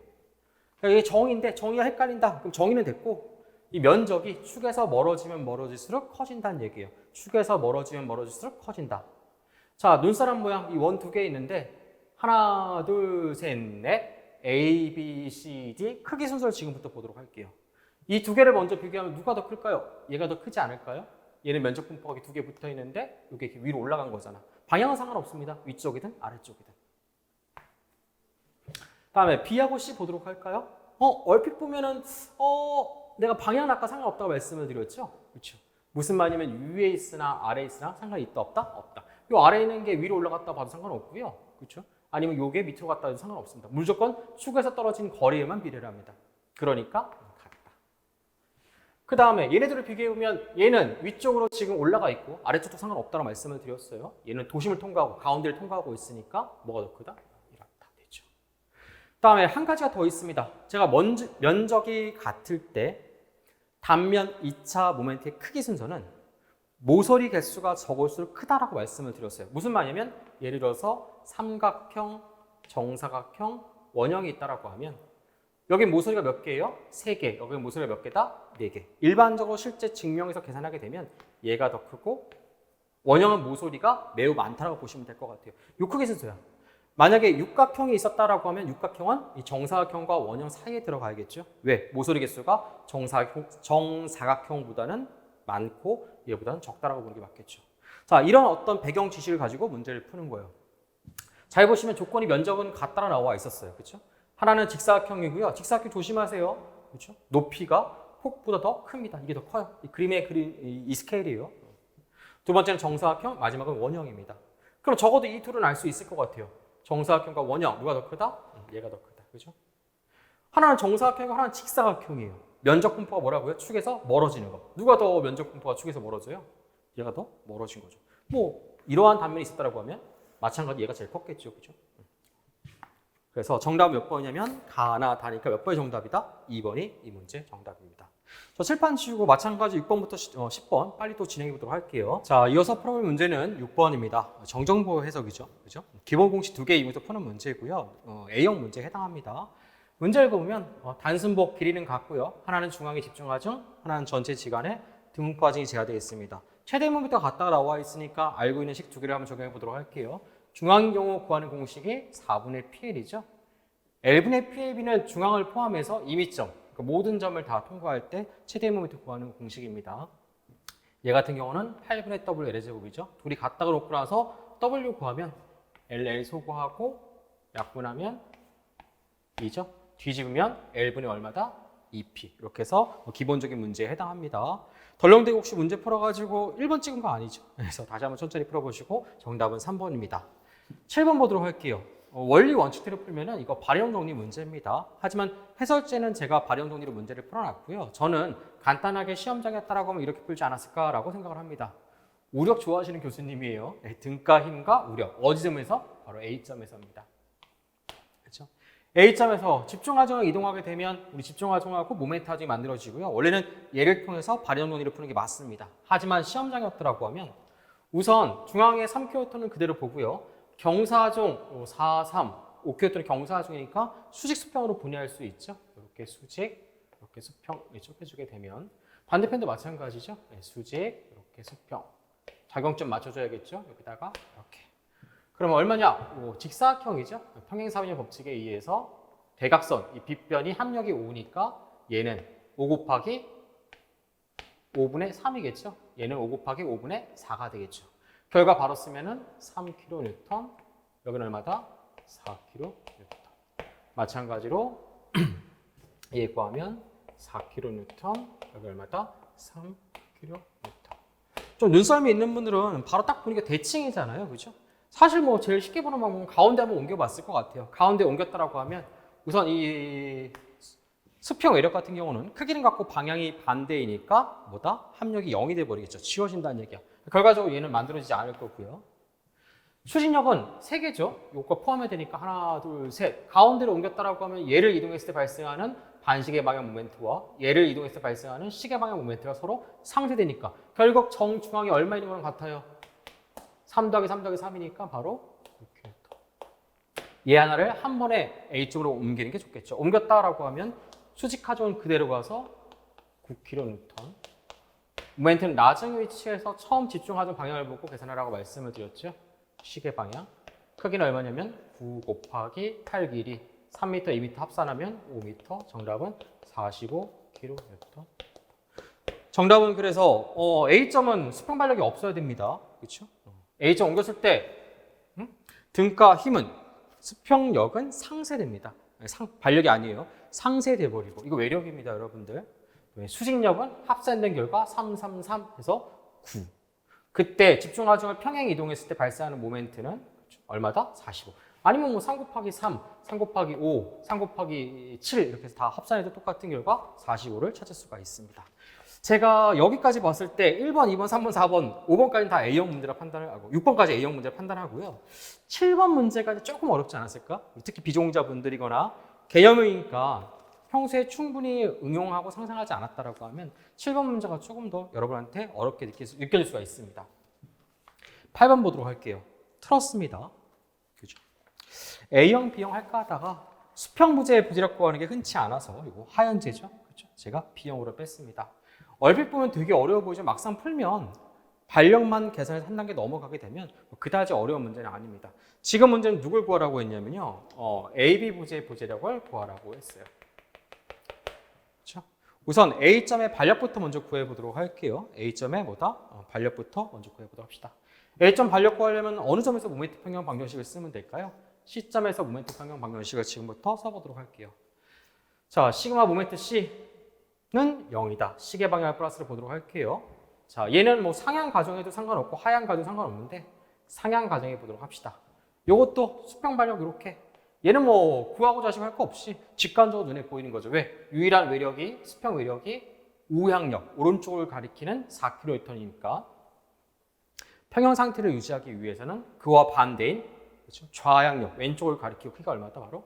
그러니까 이게 정의인데 정의가 헷갈린다. 그럼 정의는 됐고 이 면적이 축에서 멀어지면 멀어질수록 커진다는 얘기예요. 축에서 멀어지면 멀어질수록 커진다. 자, 눈사람 모양 이 원 2개 있는데 하나, 둘, 셋, 넷 A, B, C, D 크기 순서를 지금부터 보도록 할게요. 이 2개를 먼저 비교하면 누가 더 클까요? 얘가 더 크지 않을까요? 얘는 면적 분포가 2개 붙어 있는데 이게 이렇게 위로 올라간 거잖아. 방향은 상관없습니다. 위쪽이든 아래쪽이든. 다음에 B하고 C 보도록 할까요? 얼핏 보면은 내가 방향은 아까 상관없다고 말씀을 드렸죠? 그렇죠. 무슨 말이냐면 위에 있으나 아래에 있으나 상관이 있다 없다? 없다. 요 아래에 있는 게 위로 올라갔다 봐도 상관없고요. 그렇죠? 아니면 요게 밑으로 갔다 해도 상관없습니다. 무조건 축에서 떨어진 거리에만 비례를 합니다. 그러니까 같다. 그 다음에 얘네들을 비교해보면 얘는 위쪽으로 지금 올라가 있고 아래쪽도 상관없다고 말씀을 드렸어요. 얘는 도심을 통과하고 가운데를 통과하고 있으니까 뭐가 더 크다? 이렇다 되죠. 그 다음에 한 가지가 더 있습니다. 제가 면적이 같을 때 단면 2차 모멘트의 크기 순서는 모서리 개수가 적을수록 크다라고 말씀을 드렸어요. 무슨 말이냐면 예를 들어서 삼각형, 정사각형, 원형이 있다라고 하면 여기 모서리가 몇 개예요? 3개. 여기 모서리가 몇 개다? 4개. 일반적으로 실제 증명에서 계산하게 되면 얘가 더 크고 원형은 모서리가 매우 많다라고 보시면 될 것 같아요. 요 크기 순서야. 만약에 육각형이 있었다라고 하면 육각형은 이 정사각형과 원형 사이에 들어가야겠죠. 왜? 모서리 개수가 정사각형보다는 많고 얘보다는 적다라고 보는 게 맞겠죠. 자, 이런 어떤 배경 지시를 가지고 문제를 푸는 거예요. 잘 보시면 조건이 면적은 같다라 나와 있었어요. 그렇죠? 하나는 직사각형이고요. 직사각형 조심하세요. 그렇죠? 높이가 폭보다 더 큽니다. 이게 더 커요. 이 그림의 이 스케일이에요. 두 번째는 정사각형, 마지막은 원형입니다. 그럼 적어도 이 둘은 알 수 있을 것 같아요. 정사각형과 원형 누가 더 크다? 얘가 더 크다. 그렇죠? 하나는 정사각형이고 하나는 직사각형이에요. 면적 분포가 뭐라고요? 축에서 멀어지는 거. 누가 더 면적 분포가 축에서 멀어져요? 얘가 더 멀어진 거죠. 뭐 이러한 단면이 있었다라고 하면 마찬가지 얘가 제일 컸겠죠. 그죠? 그래서 정답은 몇 번이냐면 가나 다니까 몇 번이 정답이다? 2번이 이 문제 정답입니다. 저 칠판 치우고 마찬가지 6번부터 10번 빨리 또 진행해 보도록 할게요. 자, 이어서 풀어볼 문제는 6번입니다. 정정보 해석이죠. 그죠? 기본 공식 2개 이용해서 푸는 문제고요. A형 문제에 해당합니다. 문제를 보면 단순복 길이는 같고요. 하나는 중앙에 집중하중, 하나는 전체 지간에 등분포 하중이 제하되어 있습니다. 최대 모멘트가 같다가 나와 있으니까 알고 있는 식 2개를 한번 적용해 보도록 할게요. 중앙인 경우 구하는 공식이 4분의 PL이죠. L분의 PLB는 중앙을 포함해서 임의점, 그러니까 모든 점을 다 통과할 때 최대 모멘트 구하는 공식입니다. 얘 같은 경우는 8분의 WL의 제곱이죠. 둘이 같다고 놓고 나서 W 구하면 LL 소구하고 약분하면 2죠. 뒤집으면 L분의 얼마다? 2P. 이렇게 해서 기본적인 문제에 해당합니다. 덜렁대고 혹시 문제 풀어가지고 1번 찍은 거 아니죠? 그래서 다시 한번 천천히 풀어보시고 정답은 3번입니다. 7번 보도록 할게요. 원리 원칙대로 풀면은 이거 발형 정리 문제입니다. 하지만 해설제는 제가 발형 정리로 문제를 풀어놨고요. 저는 간단하게 시험장에 따라고 하면 이렇게 풀지 않았을까라고 생각을 합니다. 우력 좋아하시는 교수님이에요. 네, 등가 힘과 우력. 어디점에서? 바로 A점에서입니다. 그렇죠? A점에서 집중하정을 이동하게 되면 우리 집중하정하고 모멘트 하정이 만들어지고요. 원래는 얘를 통해서 발형 정리를 푸는 게 맞습니다. 하지만 시험장이었더라고 하면 우선 중앙의 3km는 그대로 보고요. 경사하종 4, 3, 5km는 경사하종이니까 수직 수평으로 분해할 수 있죠. 이렇게 수직, 이렇게 수평 이렇게 해주게 되면 반대편도 마찬가지죠. 네, 수직, 이렇게 수평. 작용점 맞춰줘야겠죠. 여기다가 이렇게. 그러면 얼마냐? 직사각형이죠. 평행사변의 법칙에 의해서 대각선, 이 빗변이 합력이 5니까 얘는 5 곱하기 5분의 3이겠죠. 얘는 5 곱하기 5분의 4가 되겠죠. 결과 바로 쓰면은 3kN, 여기는 얼마다? 4kN. 마찬가지로 얘 구하면 4kN, 여기 얼마다? 3kN. 좀 눈썰미 있는 분들은 바로 딱 보니까 대칭이잖아요. 그죠? 사실 뭐 제일 쉽게 보는 방법은 가운데 한번 옮겨봤을 것 같아요. 가운데 옮겼다라고 하면 우선 이 수평 외력 같은 경우는 크기는 같고 방향이 반대이니까 뭐다? 합력이 0이 돼버리겠죠. 지워진다는 얘기야. 결과적으로 얘는 만들어지지 않을 거고요. 추진력은 3개죠. 요거 포함해야 되니까 하나, 둘, 셋. 가운데로 옮겼다라고 하면 얘를 이동했을 때 발생하는 반시계 방향 모멘트와 얘를 이동했을 때 발생하는 시계 방향 모멘트가 서로 상쇄되니까 결국 정중앙이 얼마 있는 거랑 같아요? 3 더하기 3 더하기 3이니까 바로 9kN. 얘 하나를 한 번에 A쪽으로 옮기는 게 좋겠죠. 옮겼다라고 하면 수직하정은 그대로 가서 9kN. 모멘트는 나중 위치에서 처음 집중하던 방향을 보고 계산하라고 말씀을 드렸죠. 시계 방향. 크기는 얼마냐면 9 곱하기 8 길이 3m, 2m 합산하면 5m. 정답은 45kN. 정답은 그래서 A점은 수평 발력이 없어야 됩니다. 그렇죠? A점 옮겼을 때 등가 힘은 수평력은 상쇄됩니다. 발력이 아니에요. 상쇄돼 버리고 이거 외력입니다, 여러분들. 수직력은 합산된 결과 3, 3, 3 해서 9. 그때 집중하정을 평행 이동했을 때 발생하는 모멘트는 얼마다? 45. 아니면 뭐 3 곱하기 3, 3 곱하기 5, 3 곱하기 7 이렇게 해서 다 합산해도 똑같은 결과 45를 찾을 수가 있습니다. 제가 여기까지 봤을 때 1번, 2번, 3번, 4번, 5번까지는 다 A형 문제라 판단을 하고 6번까지 A형 문제를 판단하고요. 7번 문제까지 조금 어렵지 않았을까? 특히 비전공자분들이거나 개념이니까 평소에 충분히 응용하고 상상하지 않았다라고 하면 7번 문제가 조금 더 여러분한테 어렵게 느껴질 수가 있습니다. 8번 보도록 할게요. 틀었습니다. 그죠? A형, B형 할까 하다가 수평 부재의 부재력 구하는 게 흔치 않아서 이거 하연제죠. 그죠? 제가 B형으로 뺐습니다. 얼핏 보면 되게 어려워 보이지만 막상 풀면 발력만 계산해서 한 단계 넘어가게 되면 그다지 어려운 문제는 아닙니다. 지금 문제는 누굴 구하라고 했냐면요. AB 부재의 부재력을 구하라고 했어요. 그렇죠? 우선 A점의 발력부터 먼저 구해보도록 할게요. A점의 뭐다? 발력부터 먼저 구해보도록 합시다. A점 발력 구하려면 어느 점에서 모멘트 평형 방정식을 쓰면 될까요? C점에서 모멘트 평형 방정식을 지금부터 써보도록 할게요. 자, 시그마 모멘트 C는 0이다. 시계 방향 플러스를 보도록 할게요. 자, 얘는 뭐 상향 가정해도 상관없고 하향 가정도 상관없는데 상향 가정해 보도록 합시다. 요것도 수평 발력 이렇게. 얘는 뭐 구하고자 하시고 할 거 없이 직관적으로 눈에 보이는 거죠. 왜? 유일한 외력이 수평 외력이 우향력, 오른쪽을 가리키는 4kN이니까 평형 상태를 유지하기 위해서는 그와 반대인 그렇죠? 좌향력, 왼쪽을 가리키고 크기가 얼마다? 바로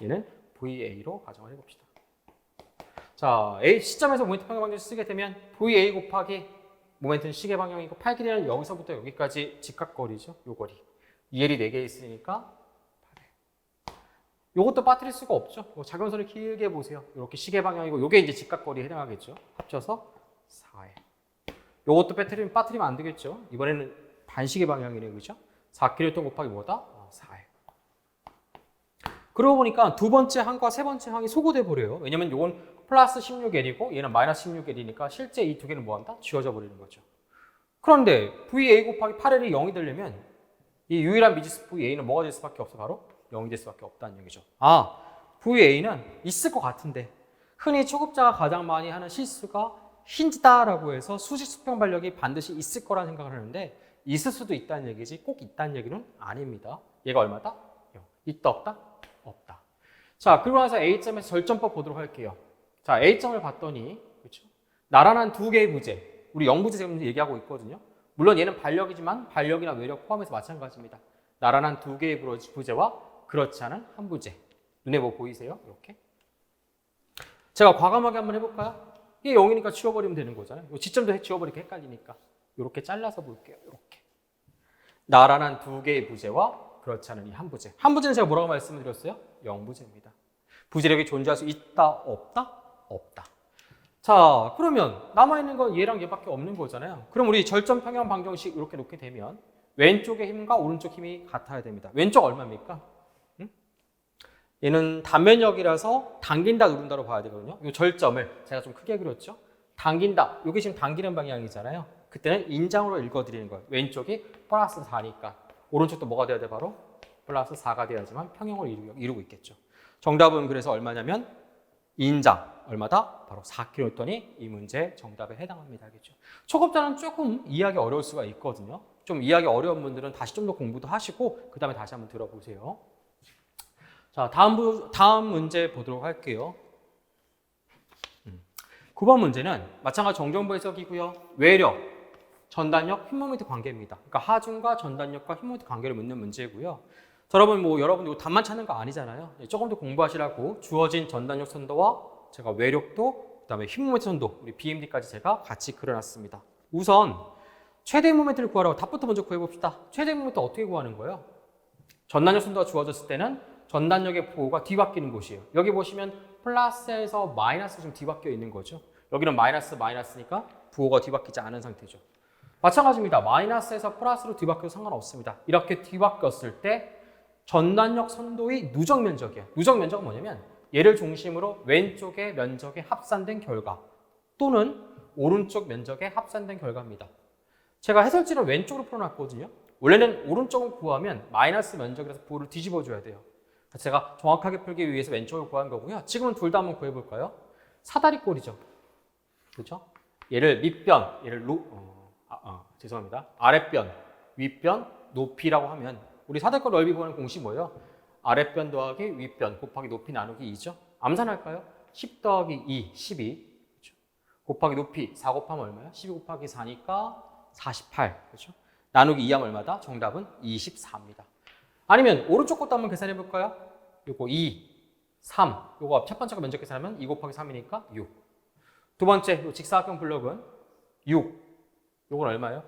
얘는 VA로 가정을 해봅시다. 자, A 시점에서 모멘트 평형 방정식 쓰게 되면 VA 곱하기 모멘트는 시계 방향이고 팔 길이는 여기서부터 여기까지 직각거리죠. 요 거리. EL이 4개 있으니까 8회. 요것도 빠뜨릴 수가 없죠. 작용선을 길게 보세요. 이렇게 시계 방향이고 요게 이제 직각거리에 해당하겠죠. 합쳐서 4회. 요것도 빠뜨리면 안 되겠죠. 이번에는 반시계 방향이네, 그죠? 4kN 곱하기 뭐다? 4회. 그러고 보니까 두 번째 항과 세 번째 항이 소거돼 버려요. 왜냐면 요건 플러스 16L이고 얘는 마이너스 16L이니까 실제 이 두 개는 뭐한다? 지워져 버리는 거죠. 그런데 VA 곱하기 8L이 0이 되려면 이 유일한 미지수 VA는 뭐가 될 수밖에 없어? 바로 0이 될 수밖에 없다는 얘기죠. 아, VA는 있을 것 같은데 흔히 초급자가 가장 많이 하는 실수가 힌트다라고 해서 수직 수평 반력이 반드시 있을 거라는 생각을 하는데 있을 수도 있다는 얘기지 꼭 있다는 얘기는 아닙니다. 얘가 얼마다? 0. 있다 없다? 없다. 자, 그리고 나서 A점에서 절점법 보도록 할게요. 자, A점을 봤더니 그렇죠? 나란한 두 개의 부재, 우리 영부재 지금 얘기하고 있거든요. 물론 얘는 반력이지만 반력이나 외력 포함해서 마찬가지입니다. 나란한 두 개의 부재와 그렇지 않은 한 부재. 눈에 뭐 보이세요? 이렇게. 제가 과감하게 한번 해볼까요? 이게 0이니까 지워버리면 되는 거잖아요. 이 지점도 지워버리기 헷갈리니까. 이렇게 잘라서 볼게요. 이렇게. 나란한 두 개의 부재와 그렇지 않은 이 한 부재. 한 부재는 제가 뭐라고 말씀을 드렸어요? 영부재입니다. 부재력이 존재할 수 있다, 없다? 없다. 자, 그러면 남아있는 건 얘랑 얘밖에 없는 거잖아요. 그럼 우리 절점 평형 방정식 이렇게 놓게 되면 왼쪽의 힘과 오른쪽 힘이 같아야 됩니다. 왼쪽 얼마입니까? 얘는 단면역이라서 당긴다, 누른다로 봐야 되거든요. 이 절점을 제가 좀 크게 그렸죠. 당긴다. 이게 지금 당기는 방향이잖아요. 그때는 인장으로 읽어드리는 거예요. 왼쪽이 플러스 4니까 오른쪽도 뭐가 돼야 돼? 바로 플러스 4가 돼야지만 평형을 이루고 있겠죠. 정답은 그래서 얼마냐면 인장 얼마다? 바로 4kg였더니 이 문제 정답에 해당합니다. 알겠죠? 초급자는 조금 이해하기 어려울 수가 있거든요. 좀 이해하기 어려운 분들은 다시 좀 더 공부도 하시고 그 다음에 다시 한번 들어보세요. 자, 다음 문제 보도록 할게요. 9번 문제는 마찬가지 정정부 해석이고요. 외력, 전단력, 흰모멘트 관계입니다. 그러니까 하중과 전단력과 흰모멘트 관계를 묻는 문제고요. 자, 여러분 이거 답만 찾는 거 아니잖아요. 조금 더 공부하시라고 주어진 전단력 선도와 제가 외력도 그다음에 흰모멘트 선도, 우리 BMD까지 제가 같이 그려놨습니다. 우선 최대 모멘트를 구하라고 답부터 먼저 구해봅시다. 최대 모멘트 어떻게 구하는 거예요? 전단력 선도가 주어졌을 때는 전단력의 부호가 뒤바뀌는 곳이에요. 여기 보시면 플러스에서 마이너스 지금 뒤바뀌어 있는 거죠. 여기는 마이너스니까 부호가 뒤바뀌지 않은 상태죠. 마찬가지입니다. 마이너스에서 플러스로 뒤바뀌어도 상관없습니다. 이렇게 뒤바뀌었을 때 전단력 선도의 누적 면적이에요. 누적 면적은 뭐냐면 얘를 중심으로 왼쪽의 면적에 합산된 결과 또는 오른쪽 면적에 합산된 결과입니다. 제가 해설지를 왼쪽으로 풀어놨거든요. 원래는 오른쪽을 구하면 마이너스 면적이라서 부호를 뒤집어줘야 돼요. 제가 정확하게 풀기 위해서 왼쪽을 구한 거고요. 지금은 둘 다 한번 구해볼까요? 사다리꼴이죠. 그렇죠? 얘를 밑변, 얘를 죄송합니다. 아랫변, 윗변, 높이라고 하면 우리 사다리꼴 넓이 구하는 공식 뭐예요? 아랫변 더하기 윗변 곱하기 높이 나누기 2죠. 암산할까요? 10 더하기 2, 12. 그렇죠? 곱하기 높이 4 곱하면 얼마야? 12 곱하기 4니까 48. 그렇죠? 나누기 2하면 얼마다? 정답은 24입니다. 아니면 오른쪽 것도 한번 계산해 볼까요? 요거 2, 3. 요거 첫 번째 거 면적 계산하면 2 곱하기 3이니까 6. 두 번째 요 직사각형 블럭은 6. 요건 얼마예요?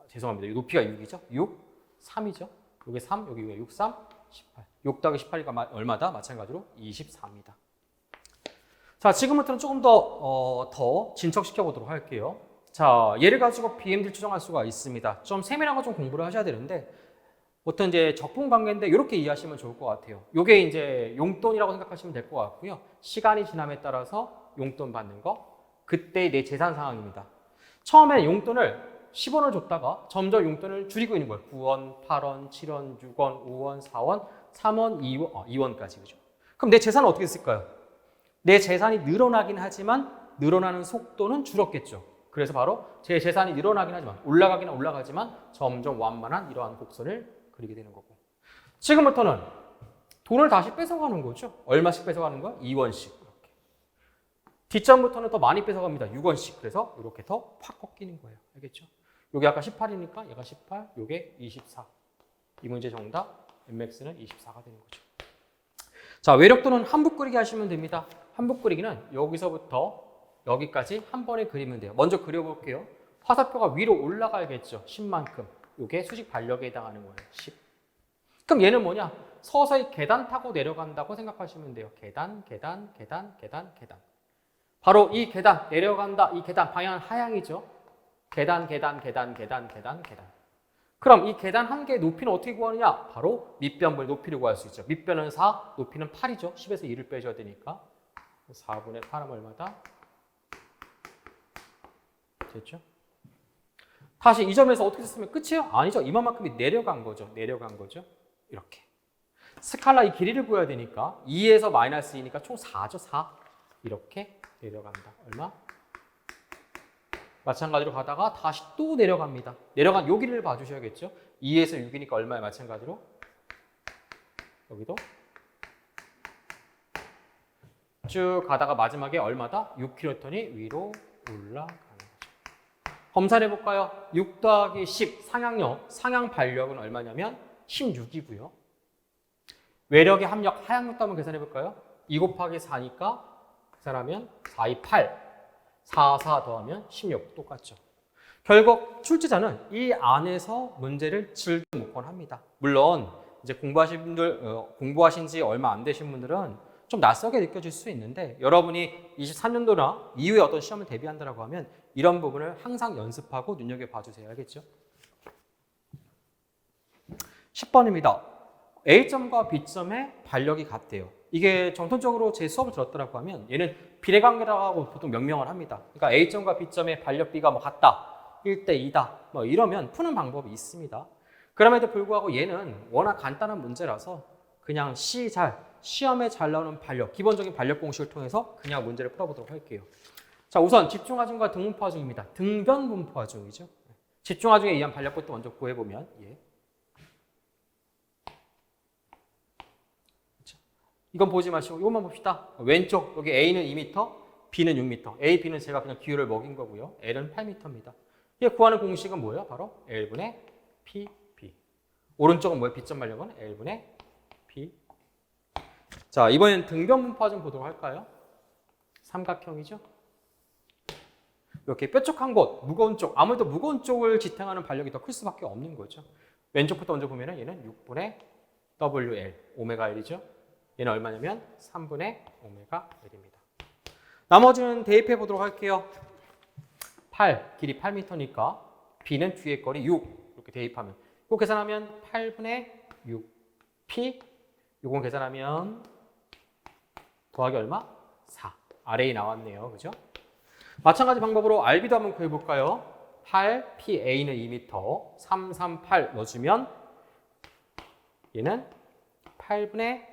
죄송합니다. 요 높이가 6이죠? 6, 3이죠? 요게 3, 여기 6, 3, 18. 6 더하기 18이니까 얼마다? 마찬가지로 24입니다. 자, 지금부터는 조금 더 진척시켜 보도록 할게요. 자, 얘를 가지고 BMD를 추정할 수가 있습니다. 좀 세밀한 거 좀 공부를 하셔야 되는데 보통 이제 적분 관계인데 이렇게 이해하시면 좋을 것 같아요. 이게 이제 용돈이라고 생각하시면 될 것 같고요. 시간이 지남에 따라서 용돈 받는 거, 그때 내 재산 상황입니다. 처음에 용돈을 10원을 줬다가 점점 용돈을 줄이고 있는 거예요. 9원, 8원, 7원, 6원, 5원, 4원, 3원, 2원까지. 그죠? 그럼 내 재산은 어떻게 쓸까요? 내 재산이 늘어나긴 하지만 늘어나는 속도는 줄었겠죠. 그래서 바로 제 재산이 늘어나긴 하지만 올라가기는 올라가지만 점점 완만한 이러한 곡선을 그리게 되는 거고. 지금부터는 돈을 다시 뺏어가는 거죠. 얼마씩 뺏어가는 거야? 2원씩. 이렇게. 뒷점부터는 더 많이 뺏어갑니다. 6원씩. 그래서 이렇게 더 팍 꺾이는 거예요. 알겠죠? 요게 아까 18이니까 얘가 18, 요게 24. 이 문제 정답 MX는 24가 되는 거죠. 자, 외력도는 한붓 그리기 하시면 됩니다. 한붓 그리기는 여기서부터 여기까지 한 번에 그리면 돼요. 먼저 그려볼게요. 화살표가 위로 올라가야겠죠. 10만큼. 이게 수직 반력에 해당하는 거예요. 10. 그럼 얘는 뭐냐? 서서히 계단 타고 내려간다고 생각하시면 돼요. 계단. 바로 이 계단, 내려간다. 이 계단, 방향은 하향이죠. 계단. 그럼 이 계단 한 개의 높이는 어떻게 구하느냐? 바로 밑변분의 높이를 구할 수 있죠. 밑변은 4, 높이는 8이죠. 10에서 2를 빼줘야 되니까. 4분의 8하면 얼마다? 됐죠? 다시 이 점에서 어떻게 쓰면 끝이에요? 아니죠. 이만큼이 내려간 거죠. 내려간 거죠. 이렇게. 스칼라 이 길이를 구해야 되니까 2에서 마이너스 2니까 총 4죠. 4. 이렇게 내려간다. 얼마? 마찬가지로 가다가 다시 또 내려갑니다. 내려간 요 길이를 봐주셔야겠죠. 2에서 6이니까 얼마에 마찬가지로? 여기도 쭉 가다가 마지막에 얼마다? 6kg이 위로 올라가는 거죠. 검사를 해볼까요? 6 더하기 10 상향력, 상향 발력은 얼마냐면 16이고요. 외력의 합력, 하향력도 한번 계산해볼까요? 2 곱하기 4니까 계산하면 4, 2, 8. 4, 4 더하면 16. 똑같죠. 결국 출제자는 이 안에서 문제를 즐겨 묻곤 합니다. 물론 이제 공부하신 지 얼마 안 되신 분들은 좀 낯설게 느껴질 수 있는데 여러분이 23년도나 이후에 어떤 시험을 대비한다고 하면 이런 부분을 항상 연습하고 눈여겨봐 주세요. 알겠죠? 10번입니다. A점과 B점의 발력이 같대요. 이게 정통적으로 제 수업을 들었더라고 하면 얘는 비례관계라고 보통 명명을 합니다. 그러니까 A점과 B점의 발력비가 뭐 같다, 1대 2다 뭐 이러면 푸는 방법이 있습니다. 그럼에도 불구하고 얘는 워낙 간단한 문제라서 그냥 시험에 잘 나오는 발력, 기본적인 발력 공식을 통해서 그냥 문제를 풀어보도록 할게요. 자, 우선 집중하중과 등분포하중입니다. 등변분포하중이죠. 집중하중에 의한 발력부터 먼저 구해보면 이건 보지 마시고 이것만 봅시다. 왼쪽 여기 A는 2m, B는 6m. A, B는 제가 그냥 기호를 먹인 거고요. L은 8m입니다. 이게 구하는 공식은 뭐예요? 바로 L분의 P, B. 오른쪽은 뭐예요? B점 발력은 L분의 P. 자, 이번엔 등변분포하중 보도록 할까요? 삼각형이죠. 이렇게 뾰족한 곳, 무거운 쪽, 아무래도 무거운 쪽을 지탱하는 발력이 더 클 수밖에 없는 거죠. 왼쪽부터 먼저 보면 얘는 6분의 WL, 오메가 L이죠. 얘는 얼마냐면 3분의 오메가 L입니다. 나머지는 대입해 보도록 할게요. 8, 길이 8m니까 B는 뒤에 거리 6 이렇게 대입하면 이거 계산하면 8분의 6 P 이건 계산하면 더하기 얼마? 4. RA 나왔네요. 그죠? 마찬가지 방법으로 RB도 한번 구해볼까요? 8, PA는 2m, 3, 3, 8 넣어주면 얘는 8분의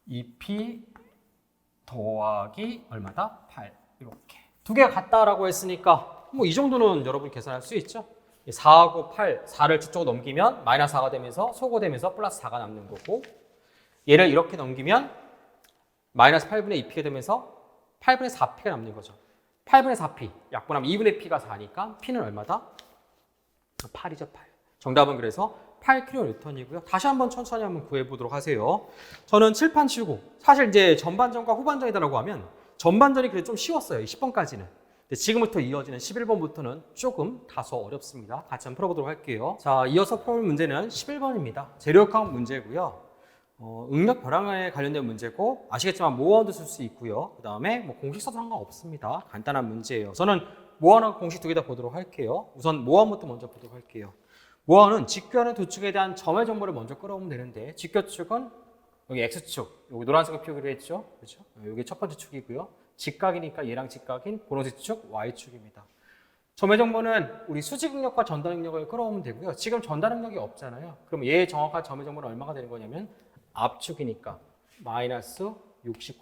2P 더하기 얼마다? 8. 이렇게. 두 개가 같다라고 했으니까 뭐 이 정도는 여러분 계산할 수 있죠? 4하고 8, 4를 저쪽으로 넘기면 마이너스 4가 되면서 소거되면서 플러스 4가 남는 거고 얘를 이렇게 넘기면 마이너스 8분의 2P가 되면서 8분의 4P가 남는 거죠. 8분의 4P, 약분하면 2분의 P가 4니까 P는 얼마다? 8이죠, 8. 정답은 그래서 8kN이고요. 다시 한번 천천히 한번 구해보도록 하세요. 저는 칠판 치우고 사실 이제 전반전과 후반전이다라고 하면 전반전이 그래도 좀 쉬웠어요. 10번까지는. 근데 지금부터 이어지는 11번부터는 조금 다소 어렵습니다. 같이 한번 풀어보도록 할게요. 자, 이어서 풀어볼 문제는 11번입니다. 재료역학 문제고요. 응력 벼랑에 관련된 문제고 아시겠지만 모어도 쓸 수 있고요. 그 다음에 뭐 공식 써도 상관없습니다. 간단한 문제예요. 저는 모어나 공식 두 개 다 보도록 할게요. 우선 모어부터 먼저 보도록 할게요. 모어는 직교하는 두 축에 대한 점의 정보를 먼저 끌어오면 되는데 직교축은 여기 X축, 여기 노란색으로 표기를 했죠. 그렇죠? 여기 첫 번째 축이고요. 직각이니까 얘랑 직각인 보너스 축 Y축입니다. 점의 정보는 우리 수직 응력과 전달 응력을 끌어오면 되고요. 지금 전달 응력이 없잖아요. 그럼 얘의 정확한 점의 정보는 얼마가 되는 거냐면 압축이니까 마이너스 60,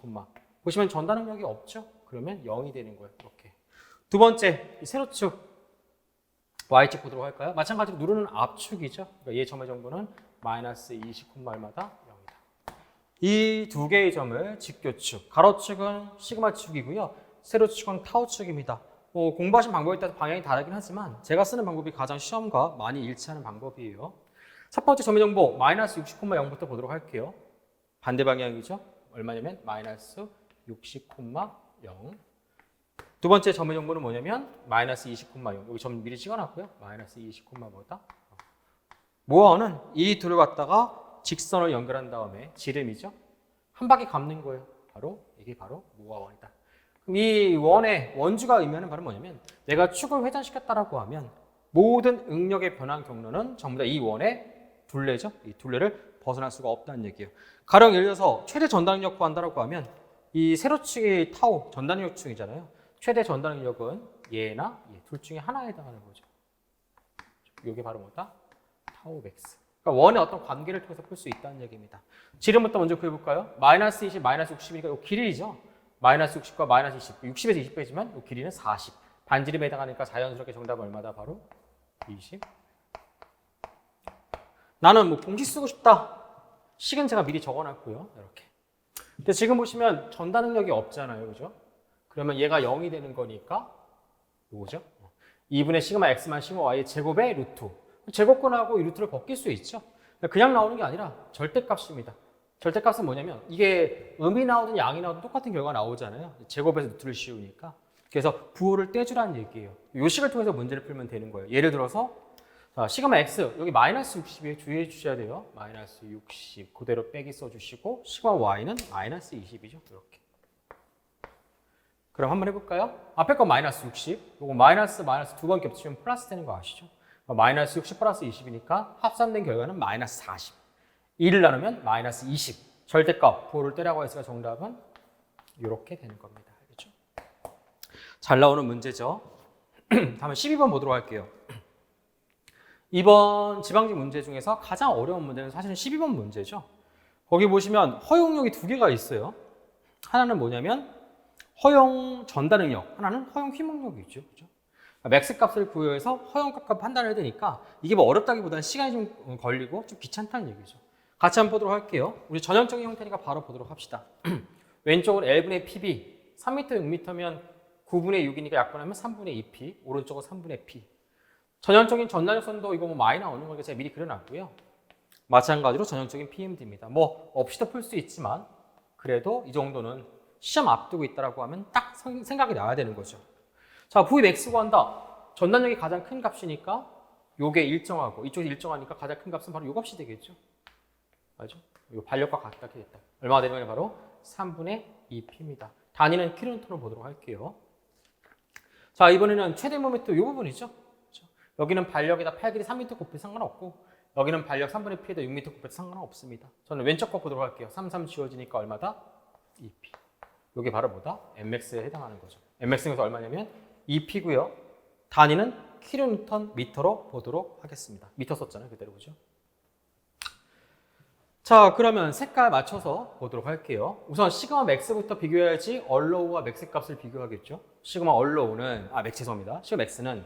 보시면 전달 능력이 없죠? 그러면 0이 되는 거예요. 이렇게. 두 번째, 세로축 Y축 보도록 할까요? 마찬가지로 누르는 압축이죠. 그러니까 얘 점의 정보는 마이너스 20, 얼마다? 0이다. 이 두 개의 점을 직교축, 가로축은 시그마축이고요. 세로축은 타우축입니다. 공부하신 방법에 따라 방향이 다르긴 하지만 제가 쓰는 방법이 가장 시험과 많이 일치하는 방법이에요. 첫 번째 점의 정보 마이너스 60, 0부터 보도록 할게요. 반대 방향이죠. 얼마냐면 마이너스 60, 0. 두 번째 점의 정보는 뭐냐면 마이너스 20, 0. 여기 점 미리 찍어놨고요. 마이너스 20, 뭐다? 모어는 이 둘을 갖다가 직선을 연결한 다음에 지름이죠. 한 바퀴 감는 거예요. 바로 이게 바로 모어원이다. 그럼 이 원의 원주가 의미하는 바로 뭐냐면 내가 축을 회전시켰다라고 하면 모든 응력의 변환 경로는 전부 다 이 원의 둘레죠. 이 둘레를 벗어날 수가 없다는 얘기예요. 가령 예를 들어서 최대 전달력 구한다라고 하면 이 세로축이 타우 전달력축이잖아요. 최대 전달 능력은 얘나 얘 둘 중에 하나에 해당하는 거죠. 이게 바로 뭐다? 타우 맥스. 그러니까 원의 어떤 관계를 통해서 풀 수 있다는 얘기입니다. 지름부터 먼저 구해볼까요? 마이너스 20, 마이너스 60이니까 이 길이죠. 마이너스 60과 마이너스 20. 60에서 20 빼지만 이 길이는 40. 반지름에 해당하니까 자연스럽게 정답은 얼마다? 바로 20. 나는 뭐 공식 쓰고 싶다. 식은 제가 미리 적어놨고요. 이렇게. 근데 지금 보시면 전달 능력이 없잖아요. 그죠? 그러면 얘가 0이 되는 거니까 이거죠. 2분의 시그마 x만 시그마 y의 제곱의 루트. 제곱근하고 이 루트를 벗길 수 있죠. 그냥 나오는 게 아니라 절대값입니다. 절대값은 뭐냐면 이게 음이 나오든 양이 나오든 똑같은 결과가 나오잖아요. 제곱에서 루트를 씌우니까. 그래서 부호를 떼주라는 얘기예요. 이 식을 통해서 문제를 풀면 되는 거예요. 예를 들어서 자, 시그마 x 여기 마이너스 60에 주의해 주셔야 돼요. 마이너스 60 그대로 빼기 써주시고 시그마 y는 마이너스 20이죠. 이렇게. 그럼 한번 해볼까요? 앞에 거 마이너스 60, 요거 마이너스 두 번 겹치면 플러스 되는 거 아시죠? 마이너스 60 플러스 20이니까 합산된 결과는 마이너스 40. 2를 나누면 마이너스 20. 절대값, 부호를 떼라고 했으니까 정답은 이렇게 되는 겁니다. 알겠죠? 잘 나오는 문제죠? 다음에 12번 보도록 할게요. 이번 지방직 문제 중에서 가장 어려운 문제는 사실은 12번 문제죠. 거기 보시면 허용력이 두 개가 있어요. 하나는 뭐냐면 허용 전달 능력, 하나는 허용 휘목력이 있죠. 그죠? 맥스 값을 부여해서 허용 값 판단을 해야 되니까 이게 뭐 어렵다기보다는 시간이 좀 걸리고 좀 귀찮다는 얘기죠. 같이 한번 보도록 할게요. 우리 전형적인 형태니까 바로 보도록 합시다. 왼쪽은 L분의 PB, 3m, 6m면 9분의 6이니까 약분하면 3분의 2P, 오른쪽은 3분의 P. 전형적인 전달력선도 이거 뭐 많이 나오는 거니까 제가 미리 그려놨고요. 마찬가지로 전형적인 PMD입니다. 뭐 없이도 풀 수 있지만 그래도 이 정도는 시험 앞두고 있다라고 하면 딱 생각이 나야 되는 거죠. 자, Vmax 구한다. 전달력이 가장 큰 값이니까 요게 일정하고 이쪽이 일정하니까 가장 큰 값은 바로 요 값이 되겠죠. 맞죠? 요 반력과 같다 했다. 얼마가 되면 바로 3분의 2P입니다. 단위는 킬로뉴턴으로 보도록 할게요. 자, 이번에는 최대 모멘트 요 부분이죠. 그렇죠? 여기는 반력에다 8길이 3m 곱해도 상관없고 여기는 반력 3분의 P에다 6m 곱해도 상관없습니다. 저는 왼쪽 거 보도록 할게요. 3, 3 지워지니까 얼마다? 2P. 이게 바로 뭐다? mx에 해당하는 거죠. mx는 얼마냐면 2p고요. 단위는 킬로뉴턴 미터로 보도록 하겠습니다. 미터 썼잖아요. 그대로 그죠? 자, 그러면 색깔 맞춰서 보도록 할게요. 우선 시그마 맥스부터 비교해야지 얼로우와 맥스 값을 비교하겠죠. 시그마 얼로우는 죄송합니다. 시그마 맥스는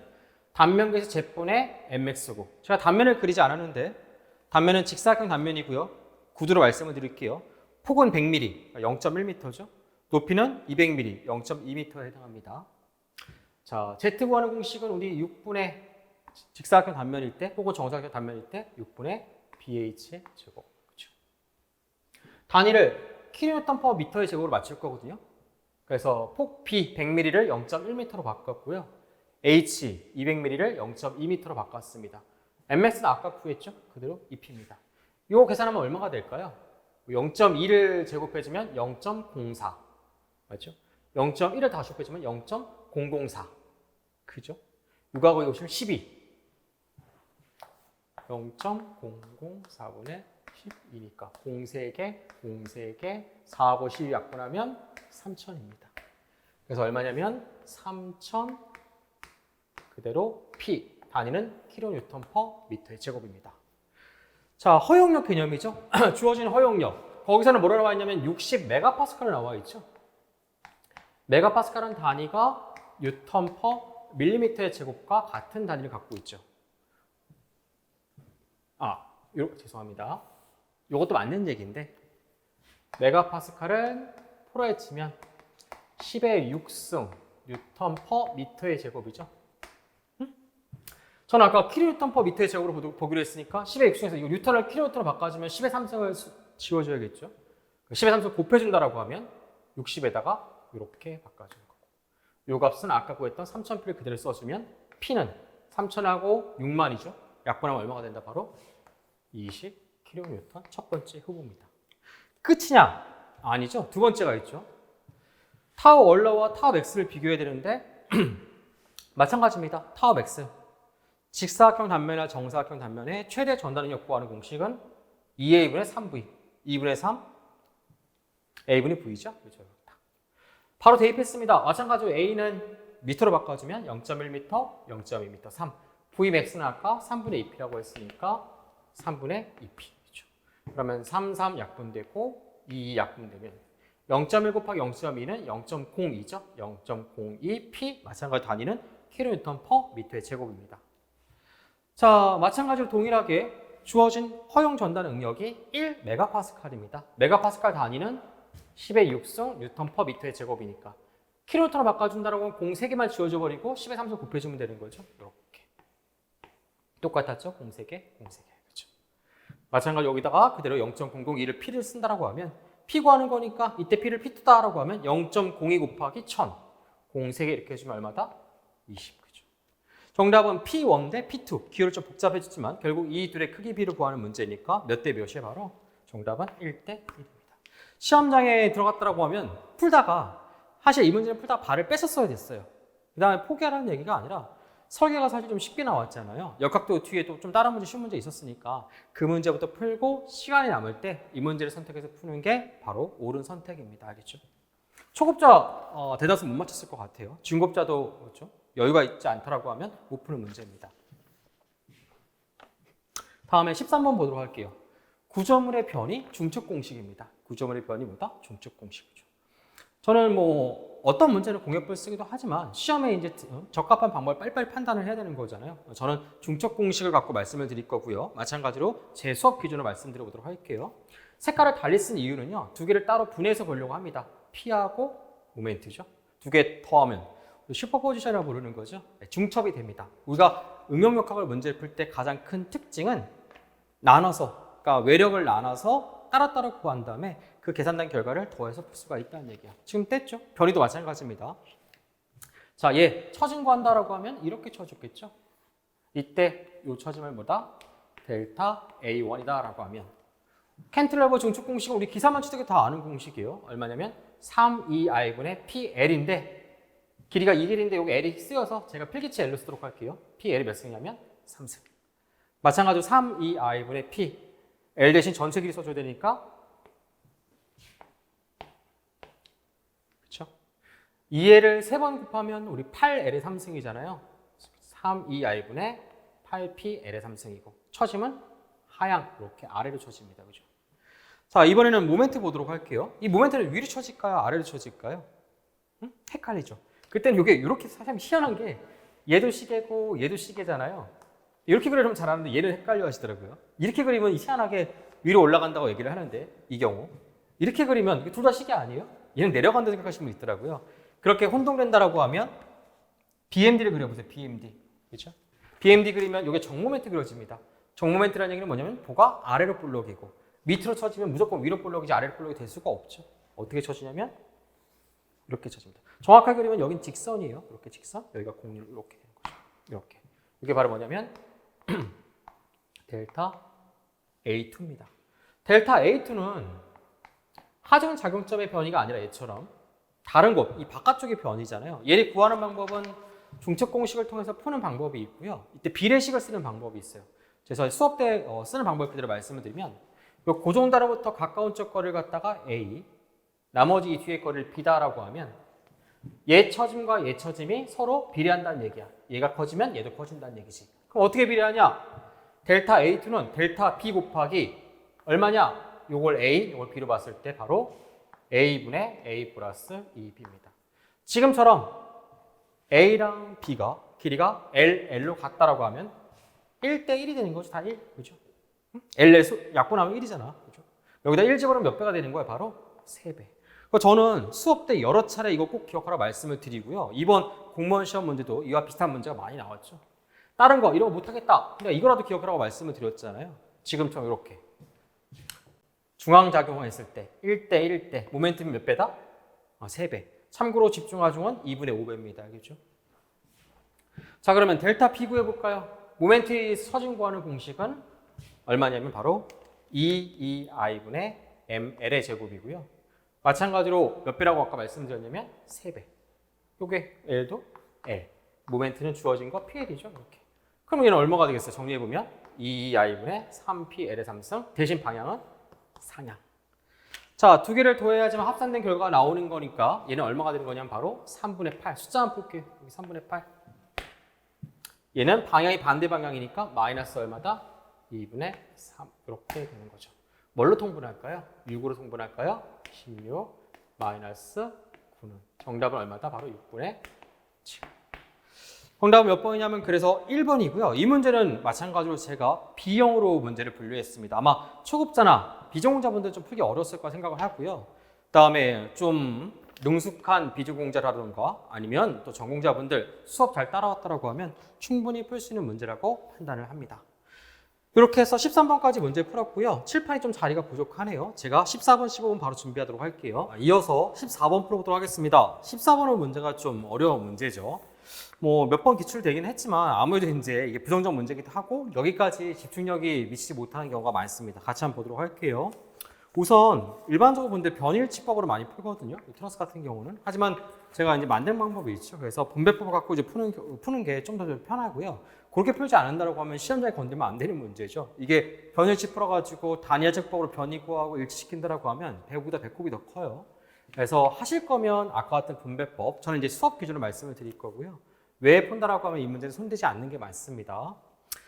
단면계에서 제분의 mx고 제가 단면을 그리지 않았는데 단면은 직사각형 단면이고요. 구두로 말씀을 드릴게요. 폭은 100mm, 0.1m죠. 높이는 200mm, 0.2m에 해당합니다. 자, Z 구하는 공식은 우리 6분의 직사각형 단면일 때 혹은 정사각형 단면일 때 6분의 BH의 제곱. 그렇죠? 단위를 kNm/m의 제곱으로 맞출 거거든요. 그래서 폭 B 100mm를 0.1m로 바꿨고요. H 200mm를 0.2m로 바꿨습니다. MX는 아까 구했죠? 그대로 2P입니다. 이거 계산하면 얼마가 될까요? 0.2를 제곱해주면 0.04. 맞죠? 0.1을 다시 곱해주면 0.004. 그죠? 이거하고 이거 보시면 12. 0.004분의 12니까 03개, 4하고 12 약분하면 3000입니다. 그래서 얼마냐면 3000 그대로 P 단위는 kNm/m의 제곱입니다. 자, 허용력 개념이죠. 주어진 허용력. 거기서는 뭐라 나와 있냐면 60메가파스칼 나와 있죠. 메가파스칼은 단위가 뉴턴/밀리미터의 제곱과 같은 단위를 갖고 있죠. 죄송합니다. 이것도 맞는 얘기인데 메가파스칼은 포로에 치면 10의 6승 뉴턴/미터의 제곱이죠. 저는 아까 kNm/m의 제곱으로 보기로 했으니까 10의 6승에서 이 뉴턴을 kN으로 바꿔주면 10의 3승을 지워줘야겠죠. 10의 3승을 곱해준다라고 하면 60에다가 이렇게 바꿔주는 거고. 이 값은 아까 구했던 3000P를 그대로 써주면 P는 3000하고 6만이죠. 약분하면 얼마가 된다? 바로 20kN 첫 번째 후보입니다. 끝이냐? 아니죠. 두 번째가 있죠. 타워 얼러와 타워 맥스를 비교해야 되는데 마찬가지입니다. 타워 맥스. 직사각형 단면이나 정사각형 단면의 최대 전달 능력 구하는 공식은 2a분의 3v, 2분의 3 a분의 v죠. 그렇죠. 바로 대입했습니다. 마찬가지로 A는 미터로 바꿔주면 0.1m, 0.2m, 3. Vmax는 아까 3분의 2P라고 했으니까 3분의 2P. 그렇죠? 그러면 3, 3 약분되고 2 약분되면 0.1 곱하기 0.2는 0.02죠. 0.02P 마찬가지로 단위는 킬로뉴턴 퍼 미터의 제곱입니다. 자, 마찬가지로 동일하게 주어진 허용 전달 응력이 1메가파스칼입니다. 메가파스칼 단위는 10의 6승 뉴턴 퍼 미터의 제곱이니까 킬로미터로 바꿔준다라고 하면 공 3개만 지워줘 버리고 10의 3승 곱해주면 되는 거죠. 이렇게 똑같았죠? 공 3개, 공 3개. 그렇죠? 마찬가지로 여기다가 그대로 0.002를 P를 쓴다라고 하면 P 구하는 거니까 이때 P를 P2다라고 하면 0.02 곱하기 1000 공 3개 이렇게 해주면 얼마다? 20. 그죠? 정답은 P1 대 P2. 기호를 좀 복잡해졌지만 결국 이 둘의 크기 비를 구하는 문제니까 몇 대 몇이에 바로 정답은 1대 1입니다. 시험장에 들어갔다라고 하면 풀다가 사실 이 문제는 풀다가 발을 뺐었어야 됐어요. 그 다음에 포기하라는 얘기가 아니라 설계가 사실 좀 쉽게 나왔잖아요. 역학도 뒤에 또 좀 다른 문제 쉬운 문제 있었으니까 그 문제부터 풀고 시간이 남을 때 이 문제를 선택해서 푸는 게 바로 옳은 선택입니다. 알겠죠? 초급자 대다수 못 맞췄을 것 같아요. 중급자도 그렇죠? 여유가 있지 않다라고 하면 못 푸는 문제입니다. 다음에 13번 보도록 할게요. 구조물의 변이 중첩 공식입니다. 구조물의 변이 뭐다? 중첩 공식이죠. 저는 뭐 어떤 문제는 공역부를 쓰기도 하지만 시험에 이제 적합한 방법을 빨리빨리 판단을 해야 되는 거잖아요. 저는 중첩 공식을 갖고 말씀을 드릴 거고요. 마찬가지로 제 수업 기준으로 말씀드려 보도록 할게요. 색깔을 달리 쓴 이유는요. 두 개를 따로 분해해서 보려고 합니다. P하고 모멘트죠. 두 개 더하면 슈퍼포지션이라고 부르는 거죠. 중첩이 됩니다. 우리가 응용역학을 문제를 풀 때 가장 큰 특징은 나눠서, 그러니까 외력을 나눠서 따로따로 구한 다음에 그 계산된 결과를 더해서 풀 수가 있다는 얘기야. 지금 뗐죠? 변이도 마찬가지입니다. 자, 얘 처짐 구한다라고 하면 이렇게 쳐줬겠죠? 이때 이 처짐을 뭐다? 델타 A1이다라고 하면 캔틸러버 중첩 공식은 우리 기사만 치되게 다 아는 공식이에요. 얼마냐면 3EI분의 PL인데 길이가 2길인데 여기 L이 쓰여서 제가 필기체 L로 쓰도록 할게요. PL이 몇 승이냐면 3승. 마찬가지로 3EI분의 P L 대신 전체 길이 써줘야 되니까 그렇죠? 2L을 3번 곱하면 우리 8L의 3승이잖아요. 3EI분의 8PL의 3승이고 처짐은 하향 이렇게 아래로 쳐집니다. 그죠? 자, 이번에는 모멘트 보도록 할게요. 이 모멘트는 위로 쳐질까요? 아래로 쳐질까요? 헷갈리죠? 그때는 이게 이렇게 사실 희한한 게 얘도 시계고 얘도 시계잖아요. 이렇게 그리면 잘하는데 얘는 헷갈려 하시더라고요. 이렇게 그리면 희한하게 위로 올라간다고 얘기를 하는데 이 경우 이렇게 그리면 둘 다 시계 아니에요? 얘는 내려간다고 생각하시는 분 있더라고요. 그렇게 혼동된다라고 하면 BMD를 그려보세요. BMD. 그렇죠? BMD 그리면 이게 정모멘트 그려집니다. 정모멘트라는 얘기는 뭐냐면 보가 아래로 볼록이고 밑으로 쳐지면 무조건 위로 볼록이지 아래로 볼록이 될 수가 없죠. 어떻게 쳐지냐면 이렇게 쳐집니다. 정확하게 그리면 여긴 직선이에요. 이렇게 직선, 여기가 공률 이렇게 되는 거죠. 이렇게. 이게 바로 뭐냐면 델타 A2입니다. 델타 A2는 하중 작용점의 변이가 아니라 얘처럼 다른 곳, 이 바깥쪽의 변이잖아요. 얘를 구하는 방법은 중첩 공식을 통해서 푸는 방법이 있고요. 이때 비례식을 쓰는 방법이 있어요. 그래서 수업 때 쓰는 방법 그대로 말씀을 드리면 고정단어부터 가까운 쪽 거리를 갖다가 A, 나머지 이 뒤에 거리를 B다라고 하면 얘 처짐과 얘 처짐이 서로 비례한다는 얘기야. 얘가 커지면 얘도 커진다는 얘기지. 그럼 어떻게 비례하냐? 델타 A2는 델타 B 곱하기 얼마냐? 요걸 A, 요걸 B로 봤을 때 바로 A분의 A 플러스 2B입니다. 지금처럼 A랑 B가 길이가 L로 같다라고 하면 1대 1이 되는 거죠. 다 1. 그죠? L에 약분하면 1이잖아. 그죠? 여기다 1 집어넣으면 몇 배가 되는 거야? 바로 3배. 저는 수업 때 여러 차례 이거 꼭 기억하라 말씀을 드리고요. 이번 공무원 시험 문제도 이와 비슷한 문제가 많이 나왔죠. 다른 거 이런 거 못하겠다. 그러니까 이거라도 기억하라고 말씀을 드렸잖아요. 지금처럼 이렇게. 중앙작용을 했을 때 1대 1 때 모멘텀이 몇 배다? 3배. 참고로 집중하중은 2분의 5배입니다. 알겠죠? 자, 그러면 델타 P 구해볼까요? 모멘트의 서진 구하는 공식은 얼마냐면 바로 2EI분의 ML의 제곱이고요. 마찬가지로 몇 배라고 아까 말씀드렸냐면 3배. 요게 L도 L. 모멘트는 주어진 거 PL이죠. 이렇게. 그럼 얘는 얼마가 되겠어요? 정리해보면 2EI분의 3PL의 3승 대신 방향은 상향. 자, 두 개를 더해야지만 합산된 결과가 나오는 거니까 얘는 얼마가 되는 거냐면 바로 3분의 8. 숫자만 볼게요. 여기 3분의 8. 얘는 방향이 반대 방향이니까 마이너스 얼마다? 2분의 3. 이렇게 되는 거죠. 뭘로 통분할까요? 6으로 통분할까요? 16 마이너스 9는 정답은 얼마다? 바로 6분의 7. 정답은 몇 번이냐면 그래서 1번이고요. 이 문제는 마찬가지로 제가 B형으로 문제를 분류했습니다. 아마 초급자나 비전공자분들 좀 풀기 어려웠을 거라 생각을 하고요. 그다음에 좀 능숙한 비전공자라든가 아니면 또 전공자분들 수업 잘 따라왔다라고 하면 충분히 풀 수 있는 문제라고 판단을 합니다. 이렇게 해서 13번까지 문제 풀었고요. 칠판이 좀 자리가 부족하네요. 제가 14번, 15번 바로 준비하도록 할게요. 이어서 14번 풀어보도록 하겠습니다. 14번은 문제가 좀 어려운 문제죠. 뭐 몇 번 기출되긴 했지만 아무래도 이제 이게 부정적 문제기도 하고 여기까지 집중력이 미치지 못하는 경우가 많습니다. 같이 한번 보도록 할게요. 우선 일반적으로 본데 변일치법으로 많이 풀거든요. 트러스 같은 경우는. 하지만 제가 이제 만든 방법이 있죠. 그래서 분배법을 갖고 이제 푸는 게 좀 더 편하고요. 그렇게 풀지 않는다고 하면 시험장에 건들면 안 되는 문제죠. 이게 변일치 풀어가지고 단위화제법으로 변이 구하고 일치시킨다라고 하면 배우보다 배꼽이 더 커요. 그래서 하실 거면 아까 같은 분배법, 저는 이제 수업 기준으로 말씀을 드릴 거고요. 왜 푼다라고 하면 이 문제는 손대지 않는 게 많습니다.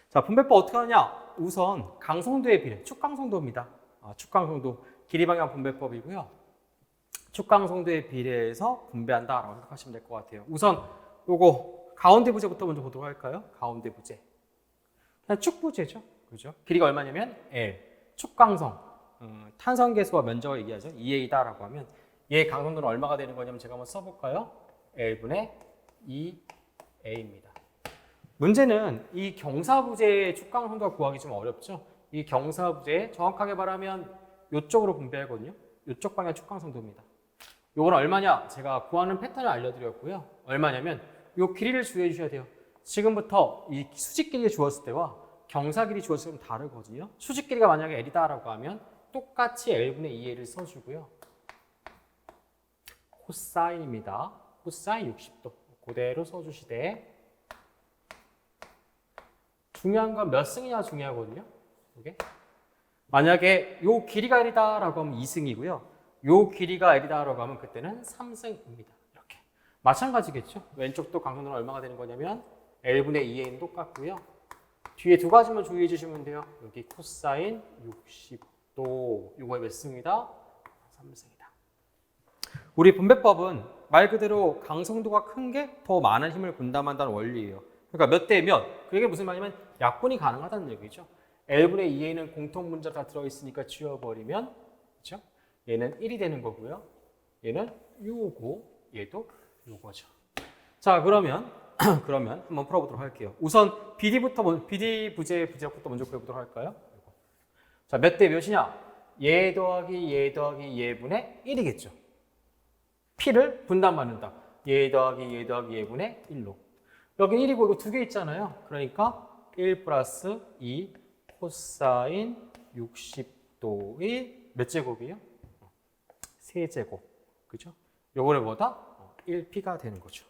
자, 분배법 어떻게 하냐? 우선 강성도의 비례, 축강성도입니다. 축강성도, 길이방향 분배법이고요. 축강성도의 비례에서 분배한다라고 생각하시면 될 것 같아요. 우선 요거 가운데 부재부터 먼저 보도록 할까요? 가운데 부재. 그냥 축부재죠. 그죠? 길이가 얼마냐면 L. 축강성. 탄성계수와 면적을 얘기하죠. 2A다라고 하면 얘 강성도는 얼마가 되는 거냐면 제가 한번 써볼까요? L분의 2A입니다. 문제는 이 경사부재의 축강성도가 구하기 좀 어렵죠. 이 경사부재 정확하게 말하면 이쪽으로 분배하거든요. 이쪽 방향 축강성도입니다. 요건 얼마냐? 제가 구하는 패턴을 알려드렸고요. 얼마냐면 요 길이를 주의해 주셔야 돼요. 지금부터 이 수직 길이 주었을 때와 경사 길이 주었을 때는 다르거든요. 수직 길이가 만약에 L이다라고 하면 똑같이 L분의 2A를 써주고요. 코사인입니다. 코사인 60도. 그대로 써주시되 중요한 건 몇 승이냐 중요하거든요. 이게 만약에 요 길이가 L이다라고 하면 2승이고요. 요 길이가 L이다라고 하면 그때는 3승입니다. 이렇게 마찬가지겠죠. 왼쪽도 강성도는 얼마가 되는 거냐면 L분의 2A는 똑같고요. 뒤에 두 가지만 주의해 주시면 돼요. 여기 코사인 60도 요거의 몇 승이다? 3승이다. 우리 분배법은 말 그대로 강성도가 큰 게 더 많은 힘을 분담한다는 원리예요. 그러니까 몇 대 몇. 그게 무슨 말이냐면 약분이 가능하다는 얘기죠. L분의 2A는 공통 문자로 다 들어있으니까 지워버리면 그렇죠? 얘는 1이 되는 거고요. 얘는 요거, 얘도 요거죠. 자, 그러면 한번 풀어보도록 할게요. 우선 BD 부재부터 먼저 구해보도록 할까요? 자, 몇 대 몇이냐? 얘 더하기 얘 더하기 얘분의 1이겠죠. P를 분담받는다. 얘 더하기 얘 더하기 얘분의 1로. 여기 1이고 이거 두 개 있잖아요. 그러니까 1 플러스 2 코사인 60도의 몇 제곱이에요? 세제곱. 그죠? 요거를 뭐다? 1P가 되는 거죠.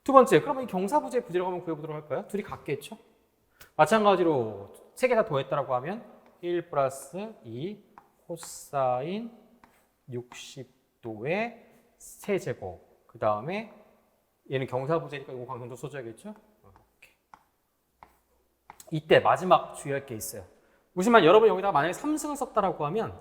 두 번째, 그러면 이 경사부재 부재라고 한번 구해보도록 할까요? 둘이 같겠죠? 마찬가지로 세 개 다 더했다라고 하면 1 플러스 2 코사인 60도의 세제곱. 그 다음에 얘는 경사부재니까 이거 강성도 써줘야겠죠? 이렇게. 이때 마지막 주의할 게 있어요. 보시면 여러분 여기다가 만약에 3승을 썼다라고 하면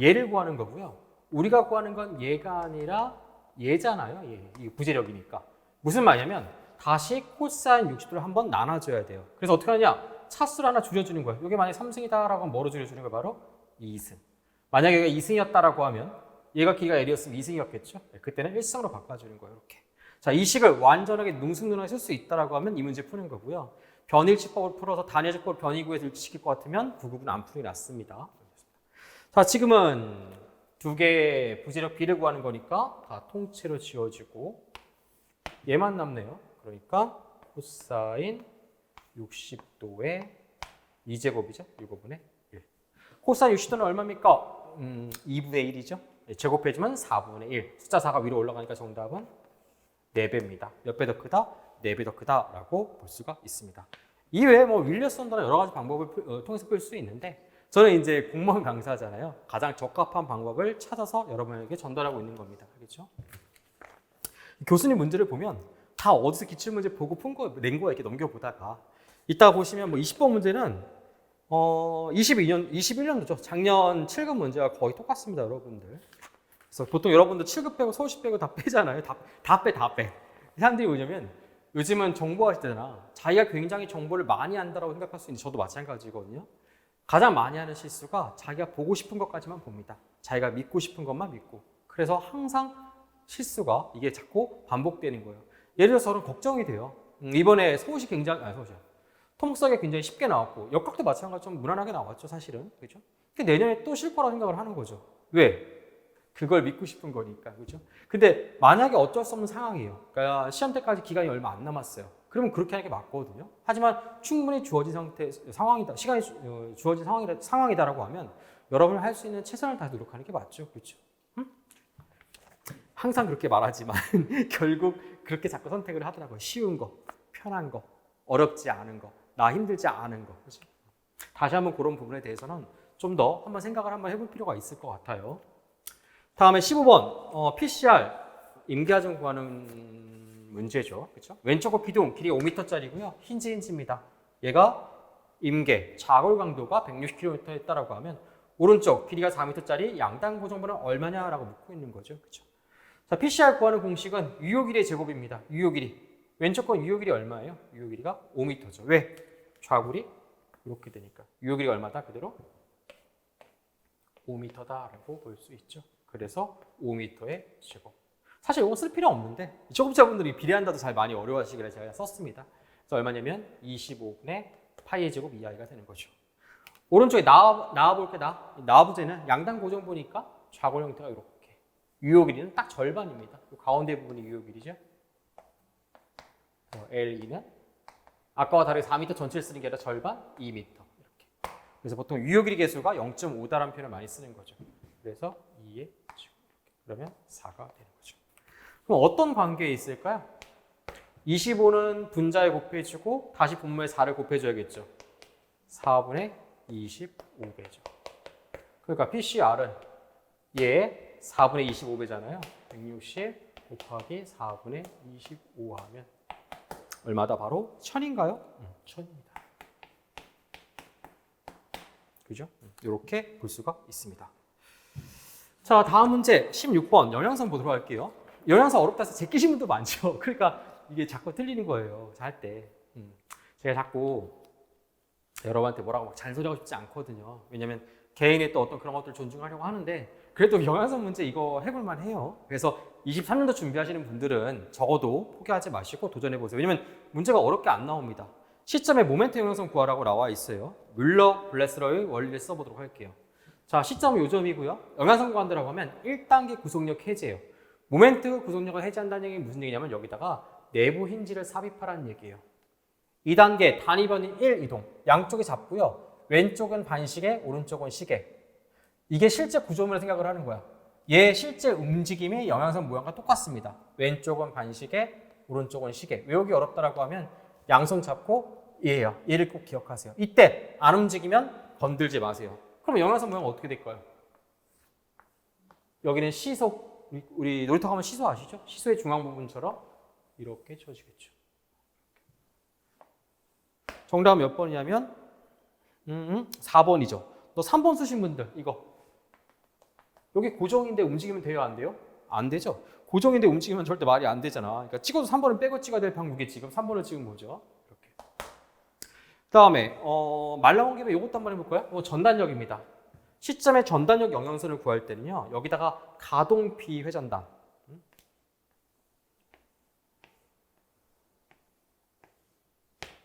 얘를 구하는 거고요. 우리가 구하는 건 얘가 아니라 얘잖아요. 얘. 이게 부재력이니까. 무슨 말이냐면 다시 코사인 60도를 한번 나눠줘야 돼요. 그래서 어떻게 하냐? 차수를 하나 줄여주는 거예요. 이게 만약에 3승이다라고 하면 뭐로 줄여주는 거예요? 바로 2승. 만약에 얘가 2승이었다라고 하면 얘가 길이가 L이었으면 2승이었겠죠? 그때는 1승으로 바꿔주는 거예요. 이렇게. 자, 이 식을 완전하게 능숙능하게 쓸 수 있다라고 하면 이 문제 푸는 거고요. 변일치법을 풀어서 단위제법을 변이구해서 일치시킬 것 같으면 부급은 안 풀이 낫습니다. 자, 지금은 두 개의 부재력 비를 구하는 거니까 다 통째로 지워지고 얘만 남네요. 그러니까 코사인 60도의 2제곱이죠. 6분의 1. 코사인 60도는 얼마입니까? 2분의 1이죠. 제곱해주면 4분의 1. 숫자 4가 위로 올라가니까 정답은 4배입니다. 몇 배 더 크다? 4배 더 크다라고 볼 수가 있습니다. 이외에 뭐 윌리엄 선더나 여러 가지 방법을 통해서 풀 수 있는데 저는 이제 공무원 강사잖아요. 가장 적합한 방법을 찾아서 여러분에게 전달하고 있는 겁니다. 알겠죠? 교수님 문제를 보면 다 어디서 기출문제 보고 낸 거 이렇게 넘겨보다가 이따 보시면 뭐 20번 문제는 21년도죠. 작년 7급 문제와 거의 똑같습니다, 여러분들. 그래서 보통 여러분들 7급 빼고 서울시 빼고 다 빼잖아요. 다 빼. 사람들이 뭐냐면 요즘은 정보화 시대잖아. 자기가 굉장히 정보를 많이 안다라고 생각할 수 있는데 저도 마찬가지거든요. 가장 많이 하는 실수가 자기가 보고 싶은 것까지만 봅니다. 자기가 믿고 싶은 것만 믿고. 그래서 항상 실수가 이게 자꾸 반복되는 거예요. 예를 들어서 저는 걱정이 돼요. 이번에 서울시 토목사가 굉장히 쉽게 나왔고 역학도 마찬가지로 좀 무난하게 나왔죠, 사실은. 그렇죠? 근데 내년에 또 쉴 거라고 생각을 하는 거죠. 왜? 그걸 믿고 싶은 거니까. 그렇죠? 근데 만약에 어쩔 수 없는 상황이에요. 그러니까 시험 때까지 기간이 얼마 안 남았어요. 그러면 그렇게 하는 게 맞거든요. 하지만 충분히 주어진 상황이다. 시간이 주어진 상황이다라고 하면 여러분이 할 수 있는 최선을 다해 노력하는 게 맞죠. 그렇죠? 항상 그렇게 말하지만 결국 그렇게 자꾸 선택을 하더라고요. 쉬운 거, 편한 거, 어렵지 않은 거, 나 힘들지 않은 거. 그렇죠? 다시 한번 그런 부분에 대해서는 좀 더 한번 생각을 한번 해볼 필요가 있을 것 같아요. 다음에 15번 PCR 임계하점 구하는 문제죠. 그렇죠? 왼쪽 기둥 길이 5m짜리고요. 힌지입니다. 얘가 임계 자골 강도가 160km 했다라고 하면 오른쪽 길이가 4m짜리 양당 고정분은 얼마냐라고 묻고 있는 거죠. 그렇죠? 자, PCR 구하는 공식은 유효 길이의 제곱입니다. 유효 길이. 왼쪽 건 유효 길이 얼마예요? 유효 길이가 5m죠. 왜? 좌골이 이렇게 되니까. 유효 길이가 얼마다? 그대로 5m다라고 볼 수 있죠. 그래서 5m의 제곱. 사실 이거 쓸 필요 없는데 초급자분들이 비례한다도 잘 많이 어려워하시길래 제가 썼습니다. 그래서 얼마냐면 25분의 파이의 제곱 이하가 되는 거죠. 오른쪽에 나와볼게 나와보자는 양당 고정보니까 좌골 형태가 이렇게. 유효 길이는 딱 절반입니다. 가운데 부분이 유효 길이죠. L2는 아까와 다르게 4m 전체를 쓰는 게 아니라 절반 2m 이렇게. 그래서 보통 유효 길이 계수가 0.5다라는 표현을 많이 쓰는 거죠. 그래서 2의 제곱. 그러면 4가 되는 거죠. 그럼 어떤 관계에 있을까요? 25는 분자에 곱해주고 다시 분모에 4를 곱해줘야겠죠. 4분의 25배죠. 그러니까 PCR은 얘 4분의 25배잖아요. 160 곱하기 4분의 25 하면 얼마다? 바로 1000인가요? 1000입니다. 그죠? 이렇게 볼 수가 있습니다. 자, 다음 문제 16번 영양선 보도록 할게요. 영양선 어렵다 해서 제끼신 분도 많죠. 그러니까 이게 자꾸 틀리는 거예요. 할 때. 제가 자꾸 여러분한테 뭐라고 막 잔소리하고 싶지 않거든요. 왜냐면 개인의 또 어떤 그런 것들을 존중하려고 하는데 그래도 영양선 문제 이거 해볼만 해요. 그래서 23년도 준비하시는 분들은 적어도 포기하지 마시고 도전해보세요. 왜냐면 문제가 어렵게 안 나옵니다. 시점에 모멘트 영양선 구하라고 나와 있어요. 뮬러 블레스러의 원리를 써보도록 할게요. 자, 시점은 요점이고요. 영양선 구한다라고 하면 1단계 구속력 해제예요. 모멘트 구속력을 해제한다는 얘기는 무슨 얘기냐면 여기다가 내부 힌지를 삽입하라는 얘기예요. 2단계 단위변인 1 이동. 양쪽이 잡고요. 왼쪽은 반시계, 오른쪽은 시계. 이게 실제 구조물을 생각을 하는 거야. 얘 실제 움직임이 영양선 모양과 똑같습니다. 왼쪽은 반시계, 오른쪽은 시계. 외우기 어렵다라고 하면 양손 잡고 얘예요. 얘를 꼭 기억하세요. 이때 안 움직이면 건들지 마세요. 그럼 영양선 모양 어떻게 될까요? 여기는 시소, 우리 놀이터 가면 시소 아시죠? 시소의 중앙 부분처럼 이렇게 쳐지겠죠. 정답은 몇 번이냐면 4번이죠. 너 3번 쓰신 분들 이거 여기 고정인데 움직이면 돼요? 안 돼요? 안 되죠. 고정인데 움직이면 절대 말이 안 되잖아. 그러니까 찍어도 3번은 빼고 찍어야 될 방법이겠지. 지금 3번을 찍은 거죠. 이렇게. 다음에 말 나온 김에 이것도 한번 해볼까요? 전단력입니다. 시점의 전단력 영양선을 구할 때는요. 여기다가 가동 비회전단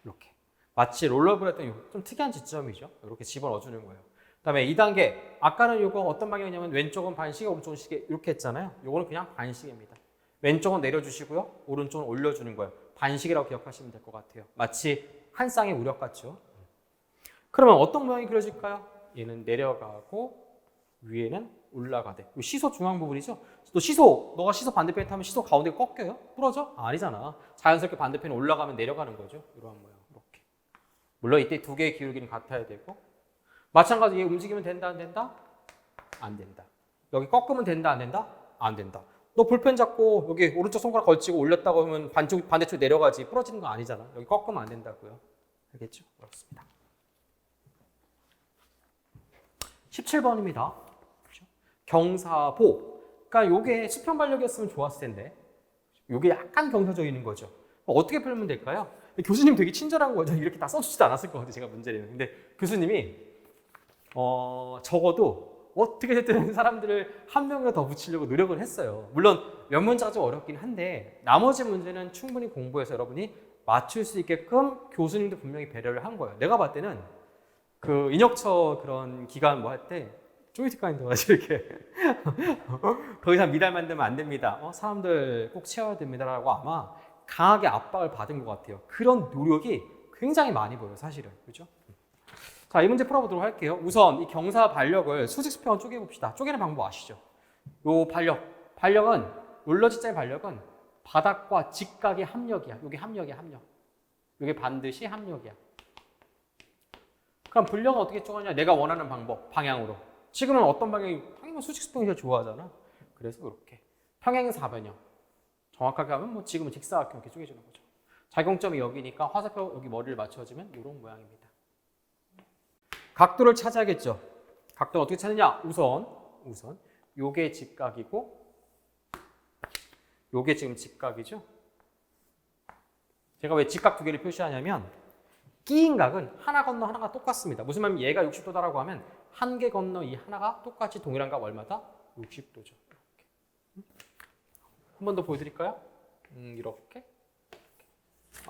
이렇게 마치 롤러블했던 좀 특이한 지점이죠. 이렇게 집어넣어주는 거예요. 그다음에 2단계 아까는 이거 어떤 방향이냐면 왼쪽은 반시계 오른쪽은 시계 이렇게 했잖아요. 이거는 그냥 반시계입니다. 왼쪽은 내려주시고요. 오른쪽은 올려주는 거예요. 반시계라고 기억하시면 될 것 같아요. 마치 한 쌍의 우력 같죠. 그러면 어떤 모양이 그려질까요? 얘는 내려가고 위에는 올라가대. 시소 중앙 부분이죠. 또 너가 시소 반대편에 타면 시소 가운데가 꺾여요? 부러져? 아니잖아. 자연스럽게 반대편에 올라가면 내려가는 거죠. 이러한 모양. 이렇게. 물론 이때 두 개의 기울기는 같아야 되고 마찬가지로 얘 움직이면 된다, 안 된다? 안 된다. 여기 꺾으면 된다, 안 된다? 안 된다. 너 볼펜 잡고 여기 오른쪽 손가락 걸치고 올렸다고 하면 반대쪽 내려가지. 부러지는 거 아니잖아. 여기 꺾으면 안 된다고요. 알겠죠? 그렇습니다. 17번입니다. 경사보. 그러니까 요게 수평 반력이었으면 좋았을 텐데 요게 약간 경사져 있는 거죠. 어떻게 풀면 될까요? 교수님 되게 친절한 거죠. 이렇게 다 써주지도 않았을 것 같아요. 제가 문제를. 근데 교수님이 적어도 어떻게 됐든 사람들을 한 명이라도 더 붙이려고 노력을 했어요. 물론 몇 문제가 좀 어렵긴 한데 나머지 문제는 충분히 공부해서 여러분이 맞출 수 있게끔 교수님도 분명히 배려를 한 거예요. 내가 봤을 때는 그 인혁처 그런 기간 뭐 할 때 쪼이티까지 넣어가지고 이렇게 더 이상 미달 만들면 안 됩니다. 사람들 꼭 채워야 됩니다라고 아마 강하게 압박을 받은 것 같아요. 그런 노력이 굉장히 많이 보여요, 사실은. 그렇죠? 자, 이 문제 풀어보도록 할게요. 우선 이 경사 반력을 수직 수평으로 쪼개봅시다. 쪼개는 방법 아시죠? 요 반력은 롤러지자의 반력은 바닥과 직각의 합력이야. 요게 합력이야, 합력. 요게 반드시 합력이야. 그럼 분력은 어떻게 쪼개냐? 내가 원하는 방향으로. 지금은 어떤 방향이? 당연히 수직 수평이 제일 좋아하잖아. 그래서 이렇게 평행 사변형. 정확하게 하면 뭐 지금은 직사각형 이렇게 쪼개주는 거죠. 작용점이 여기니까 화살표 여기 머리를 맞춰주면 이런 모양입니다. 각도를 찾아야겠죠. 각도는 어떻게 찾느냐? 우선 요게 직각이고 요게 지금 직각이죠. 제가 왜 직각 두 개를 표시하냐면 끼인 각은 하나 건너 하나가 똑같습니다. 무슨 말이면 얘가 60도다라고 하면 한 개 건너 이 하나가 똑같이 동일한 각 얼마다? 60도죠. 한 번 더 보여드릴까요? 이렇게.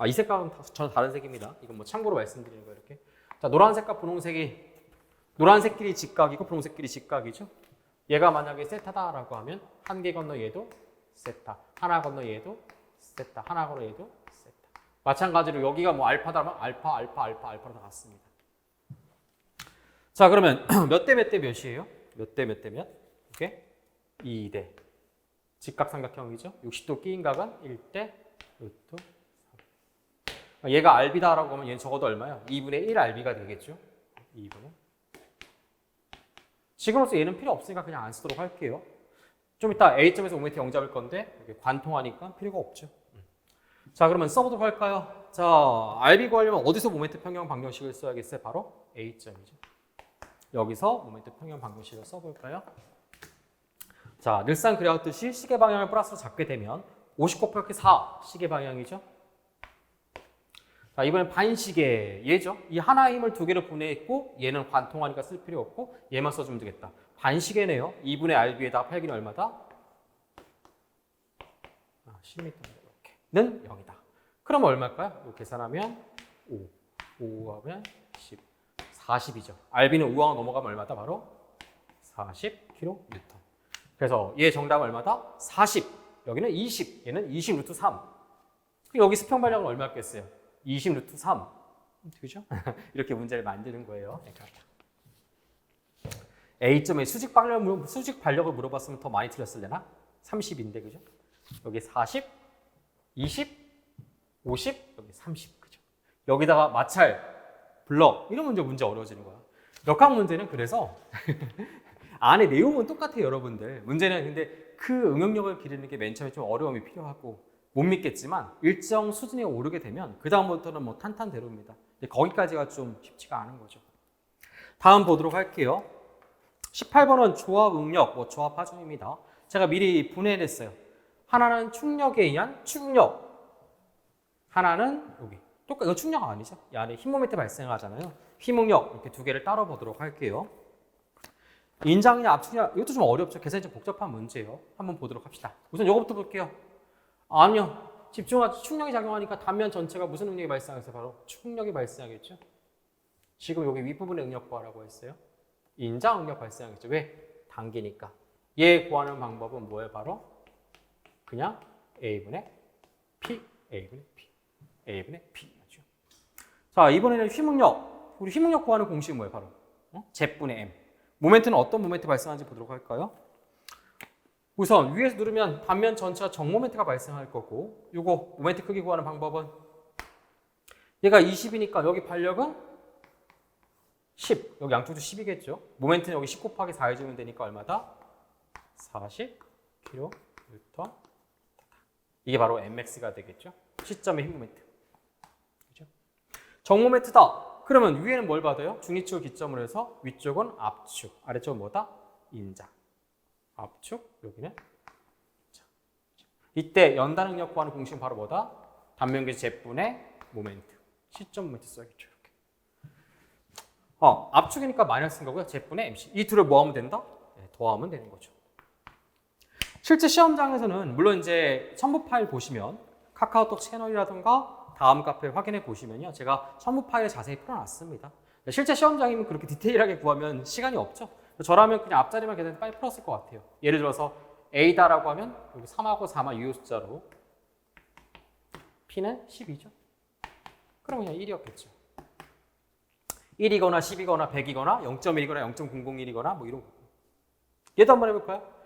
이 색깔은 전혀 다른 색입니다. 이건 뭐 참고로 말씀드리는 거예요. 이렇게. 자, 노란색과 분홍색이 노란색끼리 직각이고 분홍색끼리 직각이죠. 얘가 만약에 세타다라고 하면 한 개 건너 얘도 세타, 하나 건너 얘도 세타, 하나 건너 얘도 세타. 마찬가지로 여기가 뭐 알파다면 알파로 다 같습니다. 자, 그러면 몇 대 몇 대 몇이에요? 몇 대 몇 대 몇? 이게 2대. 직각삼각형이죠. 60도 끼인 각은 1대 루트 3. 얘가 RB다라고 하면 얘는 적어도 얼마야? 2분의 1 RB가 되겠죠. 2분의. 지금으로서 얘는 필요 없으니까 그냥 안 쓰도록 할게요. 좀 이따 A점에서 모멘트 0 잡을 건데 이게 관통하니까 필요가 없죠. 자, 그러면 써보도록 할까요? 자, RB 구하려면 어디서 모멘트 평형 방정식을 써야겠어요? 바로 A점이죠. 여기서 모멘트 평형 방정식을 써볼까요? 자, 늘상 그려왔듯이 시계 방향을 플러스로 잡게 되면 50 곱하기 4 시계 방향이죠. 자, 이번엔 반시계 얘죠. 이 하나의 힘을 두 개로 분해했고 얘는 관통하니까 쓸 필요 없고 얘만 써주면 되겠다. 반시계네요. 2분의 RB에다가 8기는 얼마다? 10m 이렇게는 0이다. 그럼 얼마일까요? 이거 계산하면 5 하면 10, 40이죠. RB는 우항 넘어가면 얼마다? 바로 40kN. 그래서 얘 정답은 얼마다? 40. 여기는 20. 얘는 20 루트 3. 여기 수평 반력은 얼마였겠어요? 20 루트 3. 그죠? 이렇게 문제를 만드는 거예요. A점에 수직 반력을 물어봤으면 더 많이 틀렸을려나? 30인데, 그죠? 여기 40, 20, 50, 여기 30, 그죠? 여기다가 마찰, 블럭, 이런 문제 어려워지는 거야. 역학 문제는 그래서 안에 내용은 똑같아요, 여러분들. 문제는 근데 그 응용력을 기르는 게 맨 처음에 좀 어려움이 필요하고 못 믿겠지만 일정 수준에 오르게 되면 그 다음부터는 뭐 탄탄대로입니다. 근데 거기까지가 좀 쉽지가 않은 거죠. 다음 보도록 할게요. 18번은 조합 응력, 뭐 조합 하중입니다. 제가 미리 분해를 했어요. 하나는 충력에 의한 추궁력, 하나는 여기 이거 충력 아니죠? 이 안에 힘 모멘트 발생하잖아요. 힘응력 이렇게 두 개를 따로 보도록 할게요. 인장이냐 압축이냐 이것도 좀 어렵죠. 계산이 좀 복잡한 문제예요. 한번 보도록 합시다. 우선 이거부터 볼게요. 아니요. 집중하지. 충력이 작용하니까 단면 전체가 무슨 응력이 발생하겠어요? 바로 추궁력이 발생하겠죠. 지금 여기 윗부분에 응력 구하라고 했어요. 인장 응력 발생하겠죠. 왜? 당기니까. 얘 구하는 방법은 뭐예요? 바로 그냥 A분의 P, A분의 P, A분의 P죠. 자, 이번에는 휘응력. 우리 휘응력 구하는 공식은 뭐예요? 바로 Z분의 M. 모멘트는 어떤 모멘트 발생하는지 보도록 할까요? 우선 위에서 누르면 단면 전체가 정모멘트가 발생할 거고 요거 모멘트 크기 구하는 방법은 얘가 20이니까 여기 반력은 10. 여기 양쪽도 10이겠죠. 모멘트는 여기 10 곱하기 4 해주면 되니까 얼마다? 40kN. 이게 바로 mx가 되겠죠. 시점의 힘 모멘트. 그죠? 정모멘트다. 그러면 위에는 뭘 받아요? 중립축을 기점으로 해서 위쪽은 압축, 아래쪽은 뭐다? 인자. 압축, 여기는 인자. 이때 연단응력 구하는 공식은 바로 뭐다? 단면계수 Z분의 모멘트. 시점 모멘트 써야겠죠. 이렇게. 압축이니까 마이너스인 거고요. Z분의 MC. 이 둘을 뭐 하면 된다? 네, 더하면 되는 거죠. 실제 시험장에서는 물론 이제 첨부 파일 보시면 카카오톡 채널이라든가 다음 카페 확인해 보시면요. 제가 첨부 파일을 자세히 풀어놨습니다. 실제 시험장이면 그렇게 디테일하게 구하면 시간이 없죠. 저라면 그냥 앞자리만 계산해서 빨리 풀었을 것 같아요. 예를 들어서 A다라고 하면 여기 3하고 4만 유효 숫자로 P는 10이죠. 그럼 그냥 1이었겠죠. 1이거나 10이거나 100이거나 0.1이거나 0.001이거나 뭐 이런 거. 얘도 한번 해볼까요?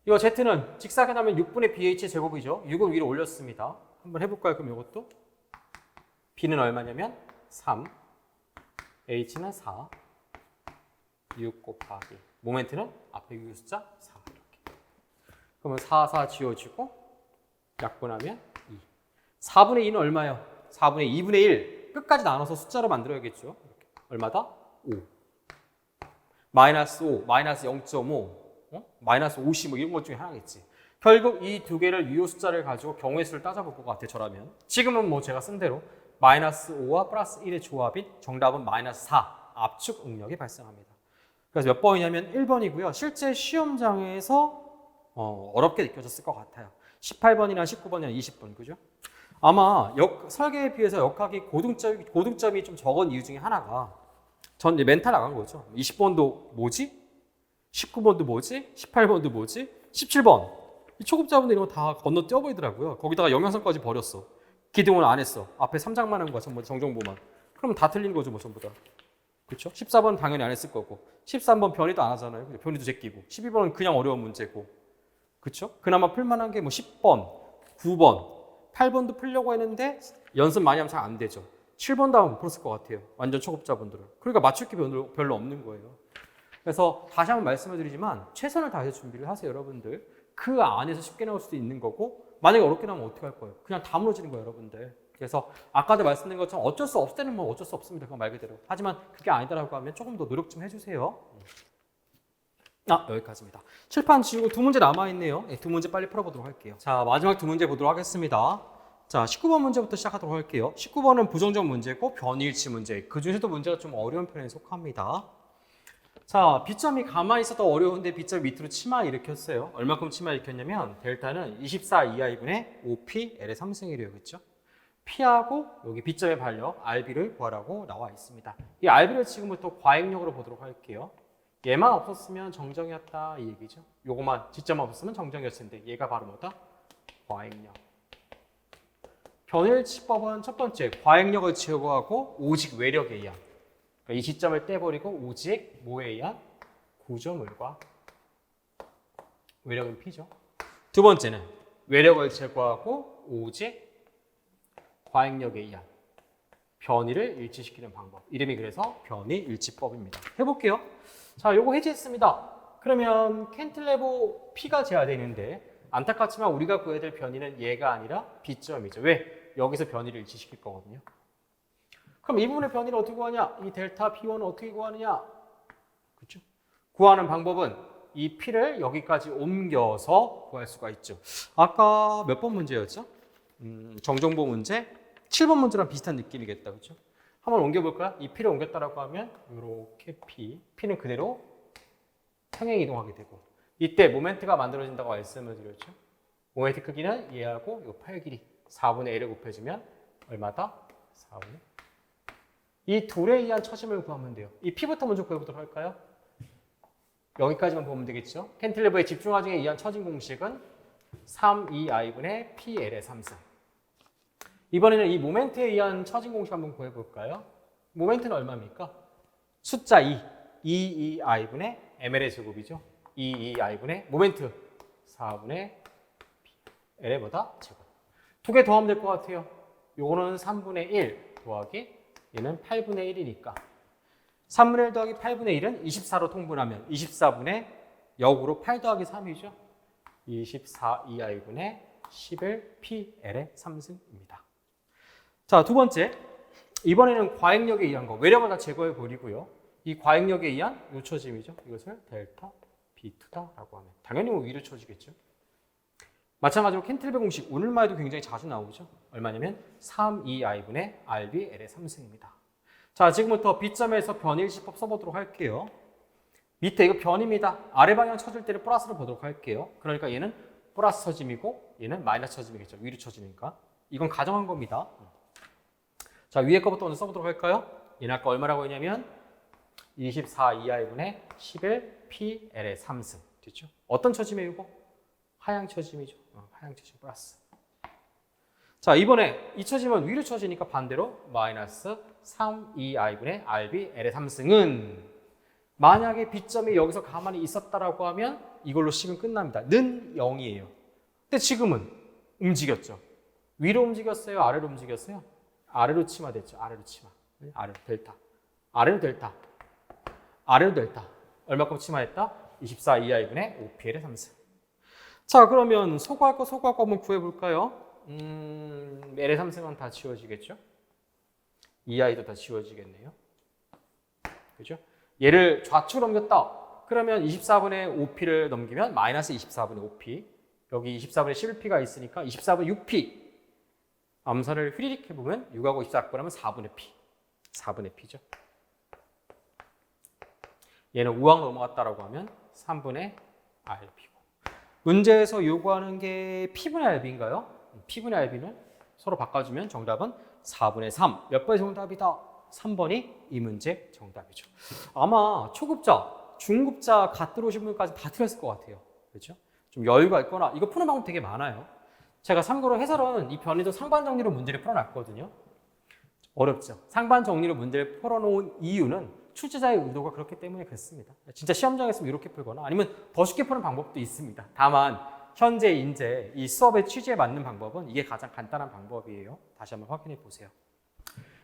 이거 Z는 직사각하면 6분의 BH의 제곱이죠. 6을 위로 올렸습니다. 한번 해볼까요? 그럼 이것도 B는 얼마냐면 3, H는 4, 6 곱하기 모멘트는 앞에 유효 숫자 4 이렇게. 그러면 4, 4 지워지고 약분하면 2. 4분의 2는 얼마예요? 4분의 2분의 1 끝까지 나눠서 숫자로 만들어야겠죠. 이렇게. 얼마다? 5. 마이너스 5, 마이너스 0.5 마이너스 50 뭐 이런 것 중에 하나겠지. 결국 이 두 개를 유효 숫자를 가지고 경우의 수를 따져볼 것 같아요. 저라면. 지금은 뭐 제가 쓴 대로 마이너스 5와 플러스 1의 조합인 정답은 마이너스 4 압축 응력이 발생합니다. 그래서 몇 번이냐면 1번이고요. 실제 시험장에서 어렵게 느껴졌을 것 같아요. 18번이나 19번이나 20번 그죠? 아마 설계에 비해서 역학이 고등점이 좀 적은 이유 중에 하나가 전 이제 멘탈 나간 거죠. 20번도 뭐지? 19번도 뭐지? 18번도 뭐지? 17번. 이 초급자분들 이런 거 다 건너뛰어버리더라고요. 거기다가 영양성까지 버렸어. 기둥을 안 했어. 앞에 3장만 한 거야. 전부 정정보만. 그럼 다 틀린 거죠. 뭐 전부 다. 그렇죠? 14번 당연히 안 했을 거고. 13번 변이도 안 하잖아요. 변이도 제끼고. 12번은 그냥 어려운 문제고. 그렇죠? 그나마 풀만한 게 뭐 10번, 9번, 8번도 풀려고 했는데 연습 많이 하면 잘 안 되죠. 7번도 아마 못 풀었을 것 같아요. 완전 초급자분들은. 그러니까 맞출 게 별로 없는 거예요. 그래서 다시 한번 말씀을 드리지만 최선을 다해서 준비를 하세요, 여러분들. 그 안에서 쉽게 나올 수도 있는 거고 만약에 어렵게 나오면 어떻게 할 거예요? 그냥 다 무너지는 거예요, 여러분들. 그래서 아까도 말씀드린 것처럼 어쩔 수 없을 때는 뭐 어쩔 수 없습니다. 그건 말 그대로. 하지만 그게 아니다라고 하면 조금 더 노력 좀 해주세요. 여기까지입니다. 칠판 지우고 두 문제 남아있네요. 두 문제 빨리 풀어보도록 할게요. 자, 마지막 두 문제 보도록 하겠습니다. 자, 19번 문제부터 시작하도록 할게요. 19번은 부정적 문제고 변일치 문제. 그 중에서도 문제가 좀 어려운 편에 속합니다. 자, B점이 가만히 있어도 어려운데 B점 밑으로 치마 일으켰어요. 얼마큼 치마 일으켰냐면 델타는 24 2i분의 5p L의 3승이래요. 그렇죠? P하고 여기 B점의 반력 RB를 구하라고 나와 있습니다. 이 RB를 지금부터 과행력으로 보도록 할게요. 얘만 없었으면 정정이었다 이 얘기죠. 요거만 G점만 없었으면 정정이었을 텐데 얘가 바로 뭐다? 과행력. 변일치법은 첫 번째 과행력을 제거하고 오직 외력에 의한 이 시점을 떼버리고 오직 뭐에 의한? 구조물과 외력은 P죠. 두 번째는 외력을 제거하고 오직 과행력에 의한 변이를 일치시키는 방법. 이름이 그래서 변이일치법입니다. 해볼게요. 자, 요거 해제했습니다. 그러면 캔틸레버 P가 제하되는데 안타깝지만 우리가 구해야 될 변이는 얘가 아니라 B점이죠. 왜? 여기서 변이를 일치시킬 거거든요. 그럼 이 부분의 변이를 어떻게 구하냐? 이 델타 P1은 어떻게 구하느냐? 그렇죠? 구하는 방법은 이 P를 여기까지 옮겨서 구할 수가 있죠. 아까 몇 번 문제였죠? 정정보 문제? 7번 문제랑 비슷한 느낌이겠다. 그렇죠? 한번 옮겨볼까요? 이 P를 옮겼다라고 하면 이렇게 P는 그대로 평행 이동하게 되고 이때 모멘트가 만들어진다고 말씀을 드렸죠. 모멘트 크기는 얘하고 이 팔 길이 4분의 1을 곱해주면 얼마다? 4분의 이 둘에 의한 처짐을 구하면 돼요. 이 P부터 먼저 구해보도록 할까요? 여기까지만 보면 되겠죠. 캔틸레버의 집중화중에 의한 처짐 공식은 3,2i분의 PL의 3승. 이번에는 이 모멘트에 의한 처짐 공식 한번 구해볼까요? 모멘트는 얼마입니까? 숫자 2, 2i분의 ml의 제곱이죠. 2i분의 모멘트 4분의 L의 뭐다? 제곱. 두 개 더하면 될 것 같아요. 요거는 3분의 1 더하기 얘는 8분의 1이니까 3분의 1 더하기 8분의 1은 24로 통분하면 24분의 역으로 8 더하기 3이죠. 24EI분의 11PL의 3승입니다. 자, 두 번째. 이번에는 과행력에 의한 거. 외력을 다 제거해 버리고요. 이 과행력에 의한 요처짐이죠. 이것을 델타 B2다라고 하면 당연히 뭐 위로 쳐지겠죠. 마찬가지로 켄틀베 공식 오늘만 해도 굉장히 자주 나오죠. 얼마냐면 3EI분의 RBL의 3승입니다. 자, 지금부터 B점에서 변일시법 써보도록 할게요. 밑에 이거 변입니다. 아래 방향 쳐줄 때를 플러스로 보도록 할게요. 그러니까 얘는 플러스 쳐짐이고 얘는 마이너스 쳐짐이겠죠. 위로 쳐지니까. 이건 가정한 겁니다. 자, 위에 거부터 먼저 써보도록 할까요? 얘는 아까 얼마라고 했냐면 24EI분의 11PL의 3승. 됐죠? 어떤 처짐이에요, 이거? 하향 처짐이죠. 하향 처짐 플러스. 자, 이번에 이 처짐은 위로 쳐지니까 반대로 마이너스 3EI분의 RBL의 3승은 만약에 B점이 여기서 가만히 있었다라고 하면 이걸로 식은 끝납니다. 는 0이에요. 근데 지금은 움직였죠. 위로 움직였어요? 아래로 움직였어요? 아래로 치마됐죠. 아래로 치마. 아래로 델타. 아래로 델타. 아래로 델타. 얼마큼 치마했다? 24EI분의 5PL의 3승. 자, 그러면 소거할 거 한번 구해볼까요? L의 3승은 다 지워지겠죠? EI도 다 지워지겠네요. 그죠? 얘를 좌측으로 넘겼다. 그러면 24분의 5P를 넘기면 마이너스 24분의 5P. 여기 24분의 11P가 있으니까 24분의 6P. 암산을 휘리릭 해보면 6하고 24 합분하면 4분의 P. 4분의 P죠. 얘는 5항 넘어갔다라고 하면 3분의 RP고. 문제에서 요구하는 게 P분의 RB인가요? P분의 RB는 서로 바꿔주면 정답은 4분의 3. 몇 번의 정답이다? 3번이 이 문제 정답이죠. 아마 초급자, 중급자 갓 들어오신 분까지 다 틀렸을 것 같아요. 그렇죠? 좀 여유가 있거나 이거 푸는 방법 되게 많아요. 제가 참고로 해설은 이 변이도 상반 정리로 문제를 풀어놨거든요. 어렵죠. 상반 정리로 문제를 풀어놓은 이유는 출제자의 의도가 그렇기 때문에 그렇습니다. 진짜 시험장에서 이렇게 풀거나 아니면 더 쉽게 푸는 방법도 있습니다. 다만 현재 이제 이 수업의 취지에 맞는 방법은 이게 가장 간단한 방법이에요. 다시 한번 확인해 보세요.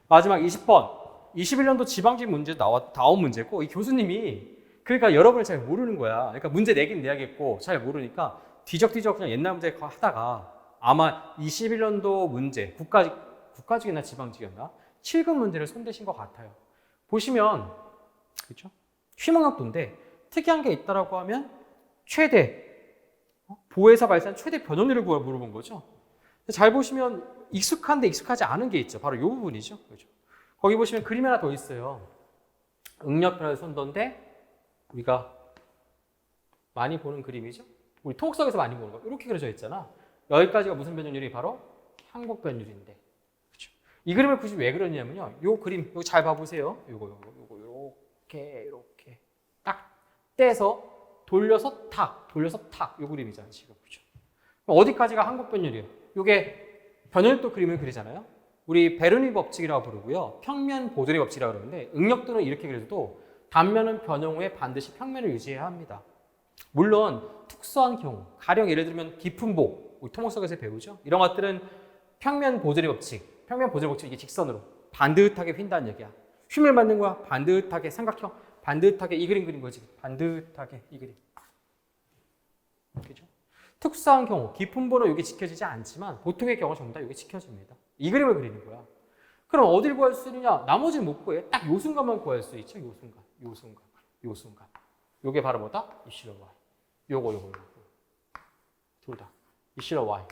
마지막 20번. 21년도 지방직 문제 나온 문제고 이 교수님이 그러니까 여러분을 잘 모르는 거야. 그러니까 문제 내긴 내야겠고 잘 모르니까 뒤적뒤적 그냥 옛날 문제 하다가 아마 21년도 문제 국가직이나 지방직이었나 7급 문제를 손대신 것 같아요. 보시면 그렇죠? 휘망역도인데 특이한 게 있다라고 하면 최대 보에서 발생한 최대 변형률을 물어본 거죠. 잘 보시면 익숙한데 익숙하지 않은 게 있죠. 바로 이 부분이죠. 그렇죠? 거기 보시면 그림이 하나 더 있어요. 응력변화의 선도인데 우리가 많이 보는 그림이죠. 우리 토목석에서 많이 보는 거 이렇게 그려져 있잖아. 여기까지가 무슨 변형률이 바로 항복 변율인데. 그렇죠? 이 그림을 굳이 왜 그렸냐면요. 요 그림 이거 잘 봐보세요. 요거 이렇게 딱 떼서 돌려서 탁 요 그림이잖아요. 지금 그렇죠? 어디까지가 항복 변율이에요? 요게 변율도 그림을 그리잖아요. 우리 베르니 법칙이라고 부르고요. 평면 보존의 법칙이라고 그러는데 응력도는 이렇게 그려도 단면은 변형 후에 반드시 평면을 유지해야 합니다. 물론 특수한 경우, 가령 예를 들면 깊은 보, 우리 토목석에서 배우죠. 이런 것들은 평면 보존의 법칙, 이게 직선으로 반듯하게 휜다는 얘기야. 휨을 맞는 거야. 반듯하게 삼각형, 반듯하게 이 그림 그린 거지. 반듯하게 이 그림. 그죠? 특수한 경우, 깊은 보는 여기 지켜지지 않지만 보통의 경우 전부 다 여기 지켜집니다. 이 그림을 그리는 거야. 그럼 어딜 구할 수 있느냐? 나머지는 못 구해. 딱 요 순간만 구할 수 있죠. 요 순간. 요게 바로 뭐다? 입실로 y. 요거. 둘 다. 입실로 y.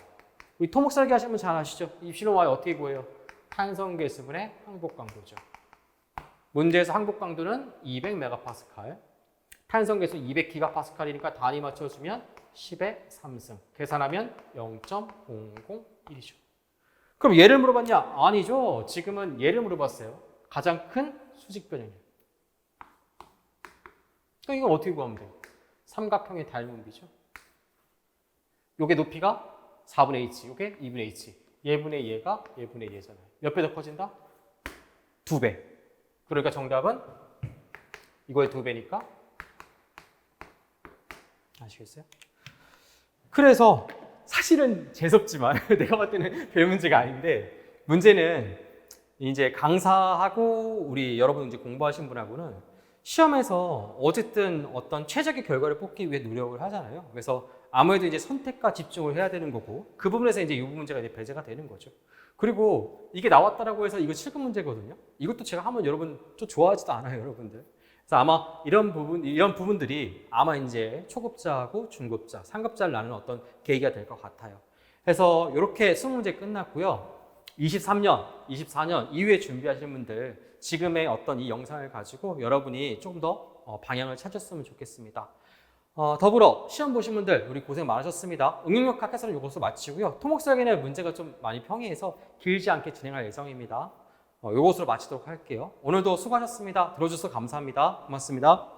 우리 토목설계 하시면 잘 아시죠? 입실로 y 어떻게 구해요? 탄성계수분의 항복 강도죠. 문제에서 항복 강도는 200MPa. 탄성계수 200GPa이니까 단위 맞춰주면 10의 3승. 계산하면 0.001이죠. 그럼 얘를 물어봤냐? 아니죠. 지금은 얘를 물어봤어요. 가장 큰 수직 변형률. 그럼 이건 어떻게 구하면 돼요? 삼각형의 닮은비죠. 요게 높이가 4분의 h, 요게 2분의 h. 얘분의 얘가 얘분의 얘잖아요. 몇 배 더 커진다? 2배. 그러니까 정답은 이거의 2배니까 아시겠어요? 그래서 사실은 재수없지만 내가 봤을 때는 별 문제가 아닌데 문제는 이제 강사하고 우리 여러분 이제 공부하신 분하고는 시험에서 어쨌든 어떤 최적의 결과를 뽑기 위해 노력을 하잖아요. 그래서 아무래도 이제 선택과 집중을 해야 되는 거고 그 부분에서 이제 이 문제가 이제 배제가 되는 거죠. 그리고 이게 나왔다라고 해서 이거 7급 문제거든요. 이것도 제가 하면 여러분 좀 좋아하지도 않아요, 여러분들. 그래서 아마 이런 부분들이 아마 이제 초급자하고 중급자, 상급자를 나누는 어떤 계기가 될 것 같아요. 그래서 이렇게 20문제 끝났고요. 23년, 24년 이후에 준비하시는 분들 지금의 어떤 이 영상을 가지고 여러분이 좀 더 방향을 찾았으면 좋겠습니다. 더불어 시험 보신 분들 우리 고생 많으셨습니다. 응용력학 해설은 이것으로 마치고요. 토목설계는 문제가 좀 많이 평이해서 길지 않게 진행할 예정입니다. 이것으로 마치도록 할게요. 오늘도 수고하셨습니다. 들어주셔서 감사합니다. 고맙습니다.